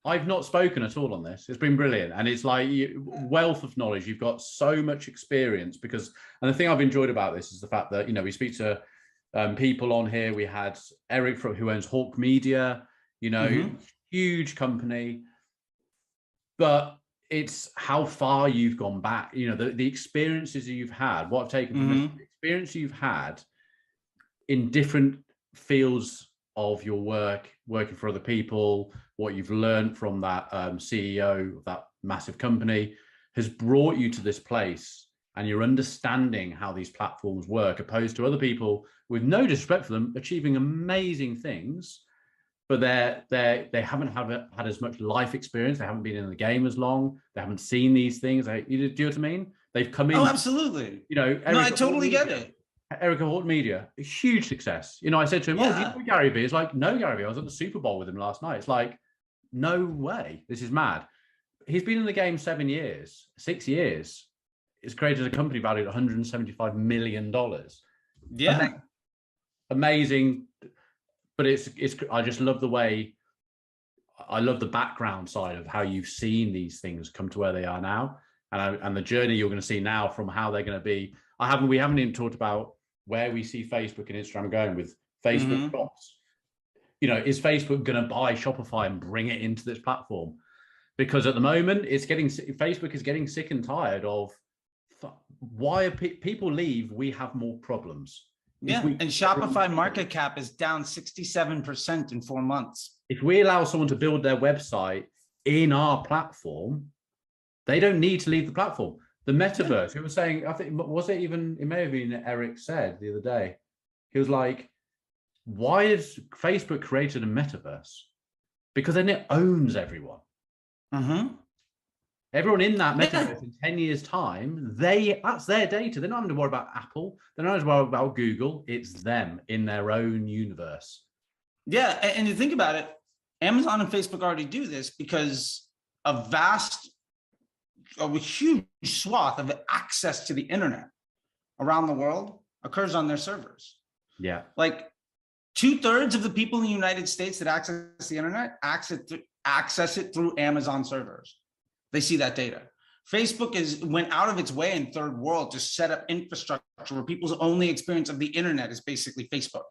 I've not spoken at all on this. It's been brilliant. And it's like wealth of knowledge. You've got so much experience and the thing I've enjoyed about this is the fact that, you know, we speak to people on here. We had Eric who owns Hawk Media, you know, huge company, but it's how far you've gone back, you know, the experiences you've had, what I've taken from this, the experience you've had in different fields of your work, working for other people, what you've learned from that CEO of that massive company has brought you to this place and you're understanding how these platforms work, opposed to other people, with no disrespect for them, achieving amazing things, but they haven't had as much life experience. They haven't been in the game as long. They haven't seen these things. Do you know what I mean? They've come in. Oh, absolutely. You know, no, I totally get it. Erica Horton Media, a huge success. You know, I said to him, "Oh, do you know Gary Vee?" It's like, "No, Gary Vee. I was at the Super Bowl with him last night." It's like, no way. This is mad. He's been in the game 7 years, 6 years. It's created a company valued at $175 million. Yeah. Amazing. But it's I just love the way, I love the background side of how you've seen these things come to where they are now, and the journey you're going to see now from how they're going to be. We haven't even talked about where we see Facebook and Instagram going with Facebook shops. You know, is Facebook going to buy Shopify and bring it into this platform? Because at the moment, Facebook is getting sick and tired of, why are people leave? We have more problems. Yeah, and Shopify market cap is down 67% in 4 months. If we allow someone to build their website in our platform, they don't need to leave the platform. The metaverse, who was saying, I think, it may have been Eric said the other day, he was like, why has Facebook created a metaverse? Because then it owns everyone. Everyone in that metaverse in 10 years' time, that's their data. They're not having to worry about Apple. They're not having to worry about Google. It's them in their own universe. Yeah, and you think about it, Amazon and Facebook already do this because a huge swath of access to the internet around the world occurs on their servers. Yeah. Like 2/3 of the people in the United States that access the internet access it through Amazon servers. They see that data. Facebook went out of its way in third world to set up infrastructure where people's only experience of the internet is basically Facebook.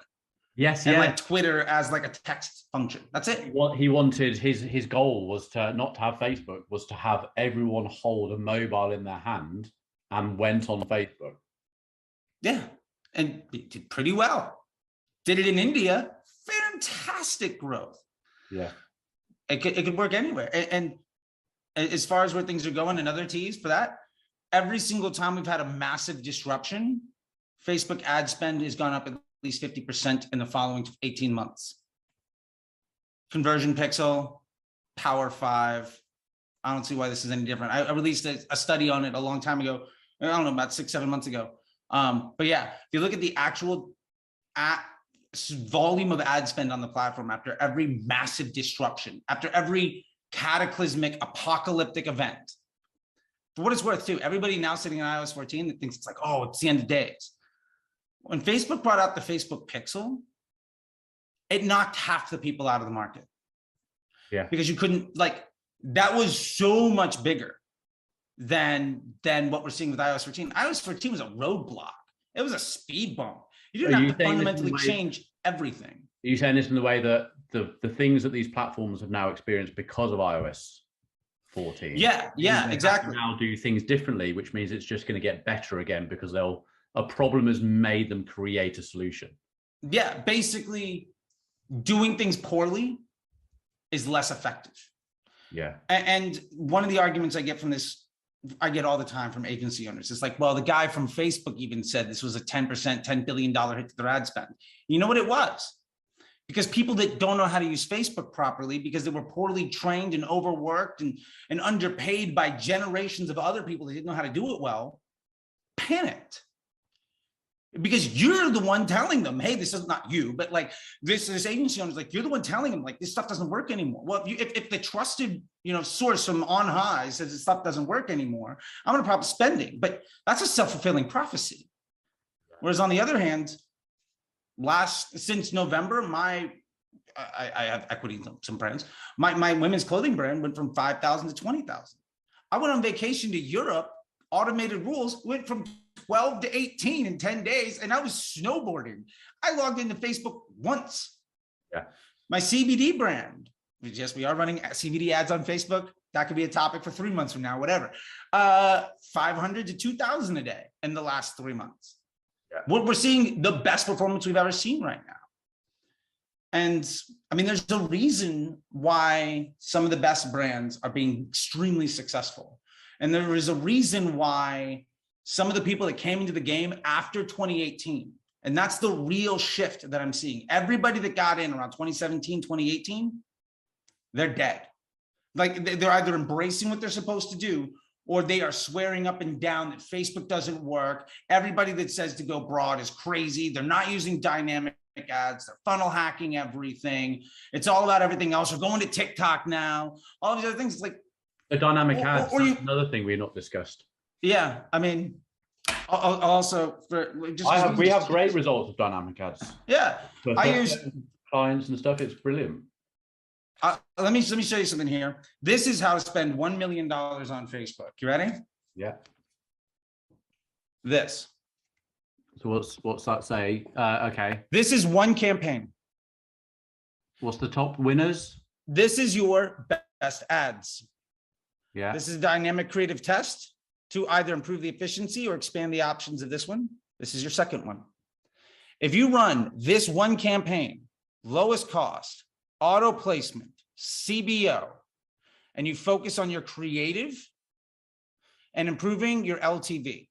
Yes, and like Twitter as like a text function. That's it. What he wanted, his goal was to not to have Facebook, was to have everyone hold a mobile in their hand and went on Facebook. Yeah, and it did pretty well. Did it in India? Fantastic growth. Yeah, it could work anywhere. And as far as where things are going, another tease for that, every single time we've had a massive disruption, Facebook ad spend has gone up at least 50% in the following 18 months. Conversion pixel, Power 5. I don't see why this is any different. I released a study on it a long time ago. I don't know, about 6-7 months ago. But yeah, if you look at the actual volume of ad spend on the platform after every massive disruption, after every cataclysmic apocalyptic event, for what it's worth too, everybody now sitting on iOS 14 that thinks it's like, oh, it's the end of days. When Facebook brought out the Facebook Pixel, it knocked half the people out of the market. Yeah, because you couldn't, like, that was so much bigger than what we're seeing with iOS 14. iOS 14 was a roadblock. It was a speed bump. You didn't have to fundamentally change everything. Are you saying this in the way that the things that these platforms have now experienced because of iOS 14? Yeah, exactly. Now do things differently, which means it's just going to get better again because a problem has made them create a solution. Yeah, basically doing things poorly is less effective. Yeah. And one of the arguments I get from this, I get all the time from agency owners. It's like, well, the guy from Facebook even said this was a 10%, $10 billion hit to their ad spend. You know what it was? Because people that don't know how to use Facebook properly, because they were poorly trained and overworked and underpaid by generations of other people that didn't know how to do it well, panicked. Because you're the one telling them, hey, this is not you, but like this agency owner is like, you're the one telling them like this stuff doesn't work anymore. Well, if the trusted source from on high says this stuff doesn't work anymore, I'm going to prop spending. But that's a self-fulfilling prophecy. Whereas on the other hand, since November, I have equity in some brands. My women's clothing brand went from 5,000 to 20,000. I went on vacation to Europe. Automated rules went from 12 to 18 in 10 days, and I was snowboarding. I logged into Facebook once. Yeah. My CBD brand, yes, we are running CBD ads on Facebook. That could be a topic for 3 months from now, whatever. 500 to 2,000 a day in the last 3 months. Yeah. We're seeing the best performance we've ever seen right now. And I mean, there's a reason why some of the best brands are being extremely successful. And there is a reason why some of the people that came into the game after 2018. And that's the real shift that I'm seeing. Everybody that got in around 2017, 2018, they're dead. Like they're either embracing what they're supposed to do, or they are swearing up and down that Facebook doesn't work. Everybody that says to go broad is crazy. They're not using dynamic ads. They're funnel hacking everything. It's all about everything else. We're going to TikTok now. All these other things. It's like the dynamic ads. That's another thing we've not discussed. Yeah, I mean, also we have great results with dynamic ads. Yeah, I use clients and stuff. It's brilliant. Let me show you something here. This is how to spend $1 million on Facebook. You ready? Yeah. This. So what's that say? Okay. This is one campaign. What's the top winners? This is your best ads. Yeah. This is a dynamic creative test to either improve the efficiency or expand the options of this one. This is your second one. If you run this one campaign, lowest cost, auto placement, CBO, and you focus on your creative and improving your LTV,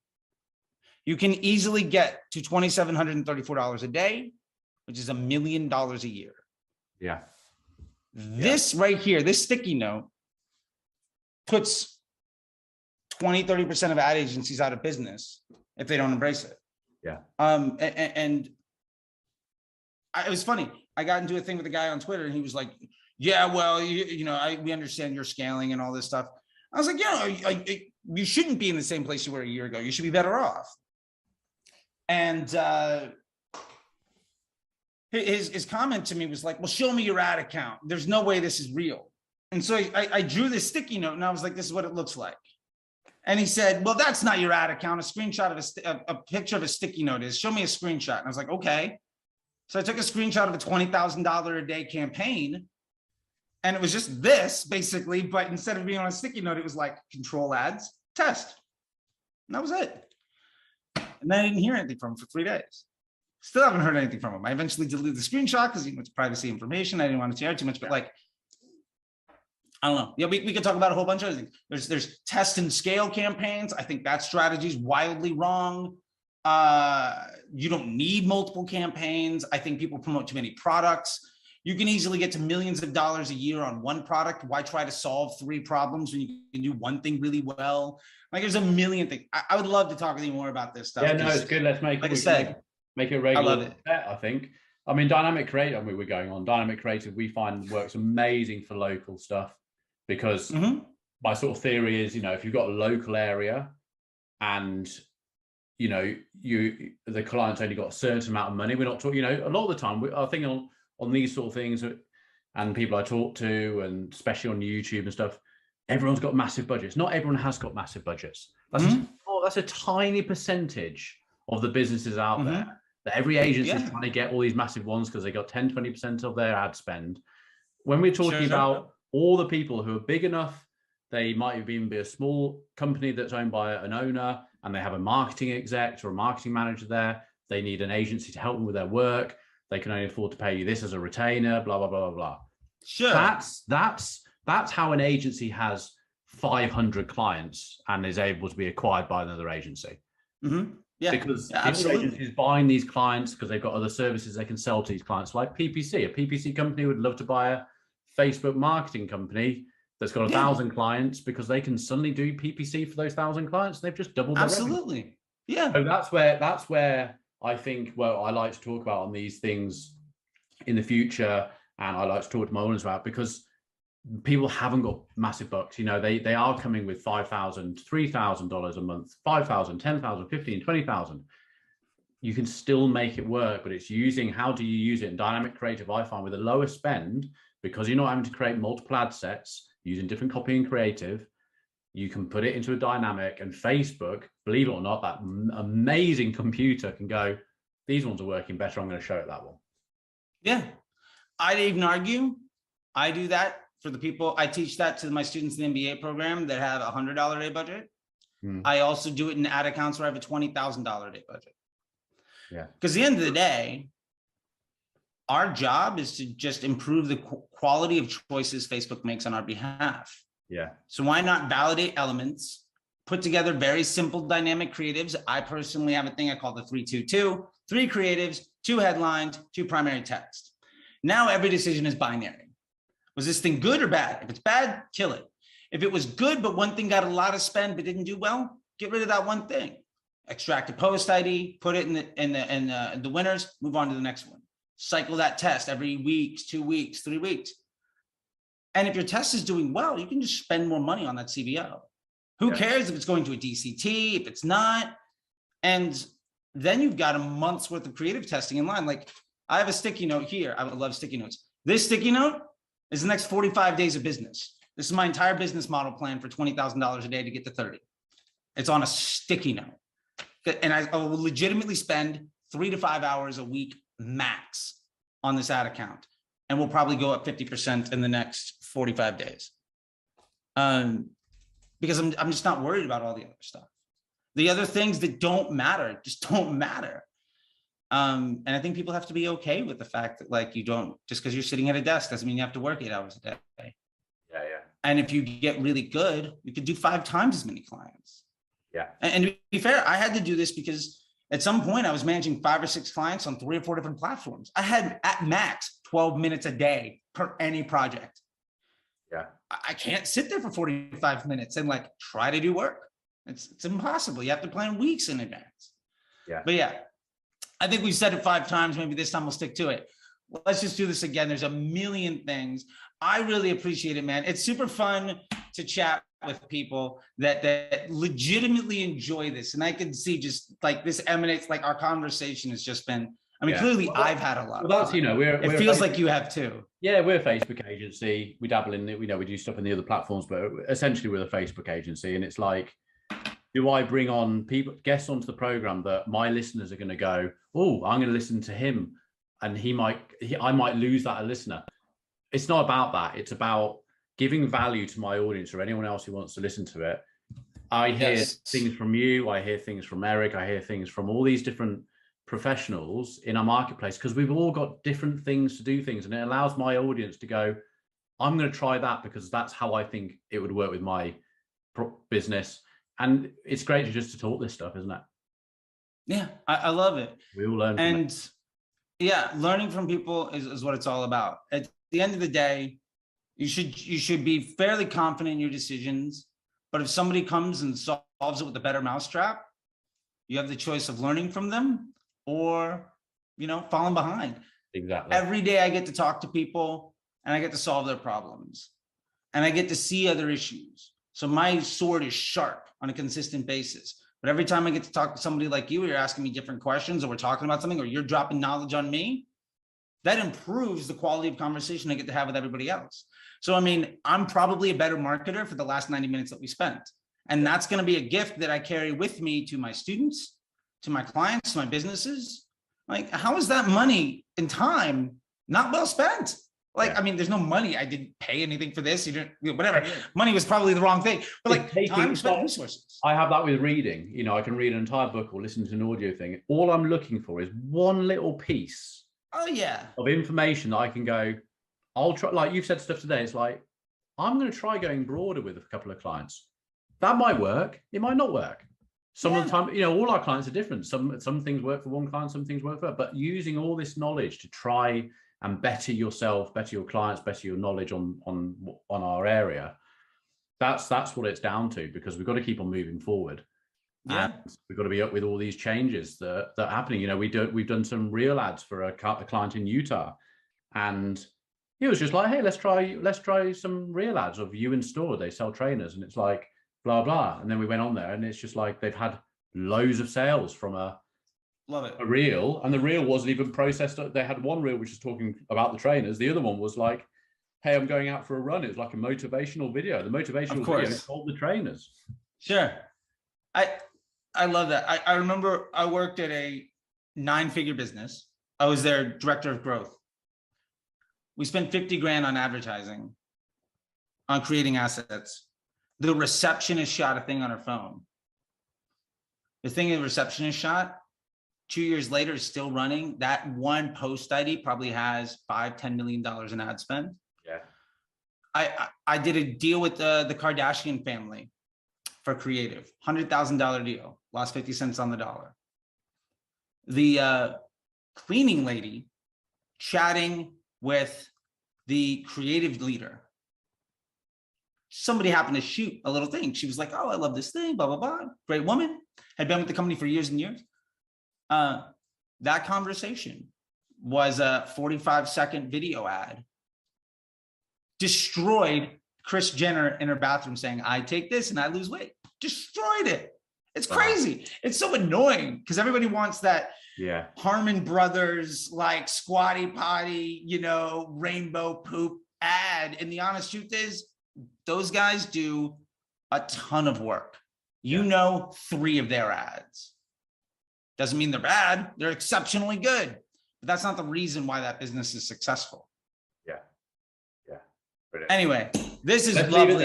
you can easily get to $2,734 a day, which is $1 million a year. Yeah. This right here, this sticky note puts 20-30% of ad agencies out of business if they don't embrace it. Yeah. It was funny. I got into a thing with a guy on Twitter, and he was like, "Yeah, well, we understand you're scaling and all this stuff." I was like, "Yeah, you shouldn't be in the same place you were a year ago. You should be better off." And his comment to me was like, "Well, show me your ad account. There's no way this is real." And so I drew this sticky note, and I was like, "This is what it looks like." And he said, "Well, that's not your ad account. A screenshot of a picture of a sticky note is. Show me a screenshot." And I was like, "Okay." So I took a screenshot of a $20,000 a day campaign, and it was just this basically, but instead of being on a sticky note, it was like control ads, test. And that was it. And then I didn't hear anything from him for 3 days. Still haven't heard anything from him. I eventually deleted the screenshot because it's privacy information. I didn't want to share too much, but like, I don't know. Yeah, we could talk about a whole bunch of other things. There's test and scale campaigns. I think that strategy is wildly wrong. You don't need multiple campaigns. I think people promote too many products. You can easily get to millions of dollars a year on one product. Why try to solve 3 problems when you can do one thing really well? Like there's a million things. I would love to talk with you more about this stuff. Yeah, no, it's good. Let's make a regular bet, I think. I mean, dynamic creative, we're going on. Dynamic creative, we find works amazing for local stuff because my sort of theory is, if you've got a local area and the client's only got a certain amount of money. We're not talking, a lot of the time, I think on these sort of things and people I talk to, and especially on YouTube and stuff, everyone's got massive budgets. Not everyone has got massive budgets. That's a tiny percentage of the businesses out there that every agency is trying to get all these massive ones because they got 10-20% of their ad spend. When we're talking about all the people who are big enough, they might even be a small company that's owned by an owner, and they have a marketing exec or a marketing manager there. They need an agency to help them with their work. They can only afford to pay you this as a retainer, blah, blah, blah, blah, blah. Sure. That's how an agency has 500 clients and is able to be acquired by another agency. Yeah, because the other agency is buying these clients because they've got other services they can sell to these clients, like PPC. A PPC company would love to buy a Facebook marketing company that's got 1,000 clients because they can suddenly do PPC for those 1,000 clients. They've just doubled their revenue. Yeah. So that's where I think, I like to talk about on these things in the future, and I like to talk to my audience about, because people haven't got massive bucks. They are coming with $5,000, $3,000 a month, $5,000, $10,000, $15,000, $20,000. You can still make it work, but it's how do you use it in dynamic creative? I find with a lower spend, because you're not having to create multiple ad sets using different copy and creative, you can put it into a dynamic, and Facebook, believe it or not, that amazing computer can go, these ones are working better. I'm going to show it that one. Yeah. I'd even argue I do that for the people. I teach that to my students in the MBA program that have $100 a day budget. I also do it in ad accounts where I have a $20,000 a day budget. Yeah. Because at the end of the day, our job is to just improve the quality of choices Facebook makes on our behalf. Yeah. So why not validate elements put together very simple dynamic creatives. I personally have a thing I call the 3-2-2, 3 creatives, 2 headlines, 2 primary text. Now every decision is binary. Was this thing good or bad? If it's bad, kill it. If it was good, but one thing got a lot of spend but didn't do well, get rid of that one thing. Extract a post ID, put it in the winners, move on to the next one. Cycle that test every week, 2 weeks, 3 weeks. And if your test is doing well, you can just spend more money on that CBO. Who cares if it's going to a DCT, if it's not? And then you've got a month's worth of creative testing in line. Like I have a sticky note here. I would love sticky notes. This sticky note is the next 45 days of business. This is my entire business model plan for $20,000 a day to get to 30. It's on a sticky note. And I will legitimately spend 3 to 5 hours a week max on this ad account. And we'll probably go up 50% in the next 45 days. Because I'm just not worried about all the other stuff. The other things that don't matter just don't matter. And I think people have to be okay with the fact that like you don't, just because you're sitting at a desk doesn't mean you have to work 8 hours a day. Yeah. And if you get really good, you could do 5 times as many clients. Yeah. And to be fair, I had to do this because at some point I was managing 5 or 6 clients on 3 or 4 different platforms. I had at max 12 minutes a day per any project. Yeah. I can't sit there for 45 minutes and like try to do work. It's impossible. You have to plan weeks in advance. Yeah. But yeah, I think we've said it 5 times. Maybe this time we'll stick to it. Let's just do this again. There's a million things. I really appreciate it, man. It's super fun to chat with people that legitimately enjoy this. And I can see just like this emanates, like our conversation has just been, I mean, clearly I've had a lot. Well, that's, it feels like you have too. Yeah, we're a Facebook agency. We dabble in it. We do stuff in the other platforms, but essentially we're a Facebook agency. And it's like, do I bring on guests onto the program that my listeners are going to go, oh, I'm going to listen to him, and I might lose that a listener. It's not about that. It's about giving value to my audience or anyone else who wants to listen to it. I hear things from you. I hear things from Eric. I hear things from all these different professionals in our marketplace, because we've all got different things to do things, and it allows my audience to go, I'm going to try that because that's how I think it would work with my business. And it's great to talk this stuff, isn't it? Yeah, I love it. We all learn. And yeah, learning from people is what it's all about. At the end of the day, you should be fairly confident in your decisions. But if somebody comes and solves it with a better mousetrap, you have the choice of learning from them or, falling behind. Exactly. Every day I get to talk to people and I get to solve their problems and I get to see other issues. So my sword is sharp on a consistent basis. But every time I get to talk to somebody like you, you're asking me different questions, or we're talking about something, or you're dropping knowledge on me, that improves the quality of conversation I get to have with everybody else. So, I mean, I'm probably a better marketer for the last 90 minutes that we spent. And that's going to be a gift that I carry with me to my students, to my clients, to my businesses. Like, how is that money and time not well spent? Like, I mean, there's no money. I didn't pay anything for this. You didn't, whatever. Money was probably the wrong thing. But like, time spent resources. I have that with reading. I can read an entire book or listen to an audio thing. All I'm looking for is one little piece of information that I can go, I'll try. Like you've said stuff today. It's like, I'm going to try going broader with a couple of clients. That might work. It might not work. Some of the time, all our clients are different. Some things work for one client, some things work for it. But using all this knowledge to try and better yourself, better your clients, better your knowledge on our area. That's what it's down to, because we've got to keep on moving forward. Yeah. And we've got to be up with all these changes that are happening. We've done some real ads for a client in Utah, and it was just like, hey, let's try some real ads of you in store. They sell trainers, and it's like blah blah. And then we went on there, and it's just like they've had loads of sales from a reel, and the reel wasn't even processed. They had one reel which was talking about the trainers. The other one was like, hey, I'm going out for a run. It was like a motivational video. The motivational video told the trainers. Sure. I love that. I remember I worked at a 9-figure business. I was their director of growth. We spent 50 grand on advertising, on creating assets. The receptionist shot a thing on her phone. The thing the receptionist shot 2 years later is still running. That one post ID probably has $5-10 million in ad spend. Yeah. I did a deal with the Kardashian family for creative, $100,000 deal, lost 50 cents on the dollar. The cleaning lady chatting with the creative leader. Somebody happened to shoot a little thing. She was like, oh, I love this thing, blah, blah, blah. Great woman, had been with the company for years and years. That conversation was a 45-second video ad. Destroyed Kris Jenner in her bathroom saying, I take this and I lose weight. Destroyed it. It's crazy. It's so annoying because everybody wants that Harmon Brothers, like squatty potty, you know, rainbow poop ad. And the honest truth is, those guys do a ton of work. You know, 3 of their ads. Doesn't mean they're bad. They're exceptionally good. But that's not the reason why that business is successful. Yeah. Yeah. Brilliant. Anyway, this is lovely.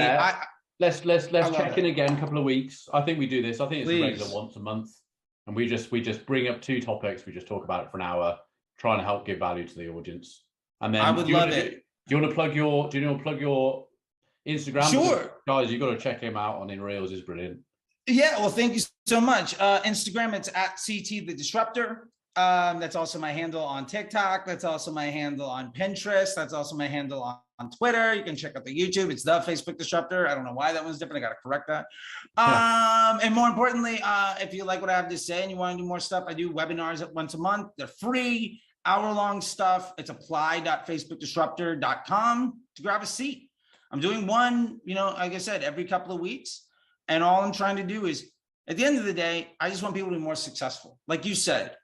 Let's check in again a couple of weeks. I think we do this. I think it's a regular once a month. And we just bring up 2 topics. We just talk about it for an hour, trying to help give value to the audience. And then I would love it. Do you want to plug your Instagram? Sure. Guys, you've got to check him out on In Reels. Is brilliant. Yeah, well, thank you so much. Instagram, it's at CT the Disruptor. That's also my handle on TikTok. That's also my handle on Pinterest. That's also my handle on Twitter. You can check out the YouTube. It's the Facebook Disruptor. I don't know why that one's different. I got to correct that. And more importantly, if you like what I have to say and you want to do more stuff, I do webinars once a month. They're free, hour-long stuff. It's apply.facebookdisruptor.com to grab a seat. I'm doing one, you know, like I said, every couple of weeks. And all I'm trying to do is, at the end of the day, I just want people to be more successful. Like you said,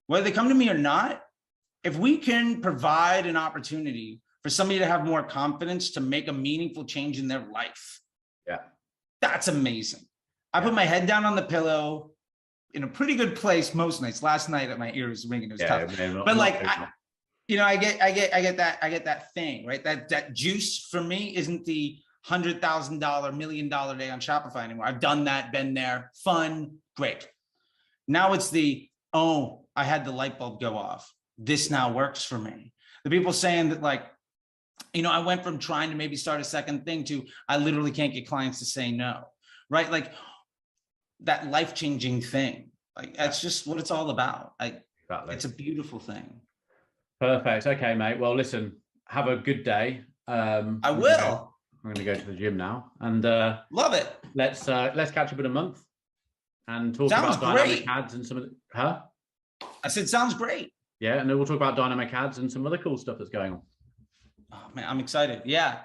whether they come to me or not, if we can provide an opportunity for somebody to have more confidence to make a meaningful change in their life, that's amazing. I put my head down on the pillow in a pretty good place most nights. Last night, my ear was ringing. It was tough. But like, I get that thing, right? That juice for me isn't the $100,000, $1 million day on Shopify anymore. I've done that, been there, fun, great. Now it's the, oh, I had the light bulb go off. This now works for me. The people saying that, like, you know, I went from trying to maybe start a second thing to I literally can't get clients to say no, right? Like that life-changing thing. Like that's just what it's all about. It's a beautiful thing. Perfect. Okay, mate. Well, listen, have a good day. I will. I'm going to go to the gym now and love it. Let's catch up in a month and talk about dynamic ads and some of the, I said, sounds great. Yeah. And then we'll talk about dynamic ads and some other cool stuff that's going on. Oh man, I'm excited. Yeah.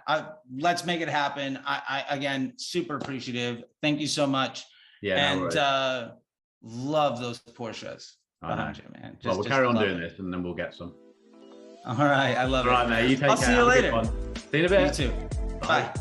Let's make it happen. I again, super appreciative. Thank you so much. Yeah. And love those Porsches behind you, man. Well, we'll carry on doing this and then we'll get some. All right. I love it. All right, mate. You take care. I'll see you later. See you in a bit. You too. Bye.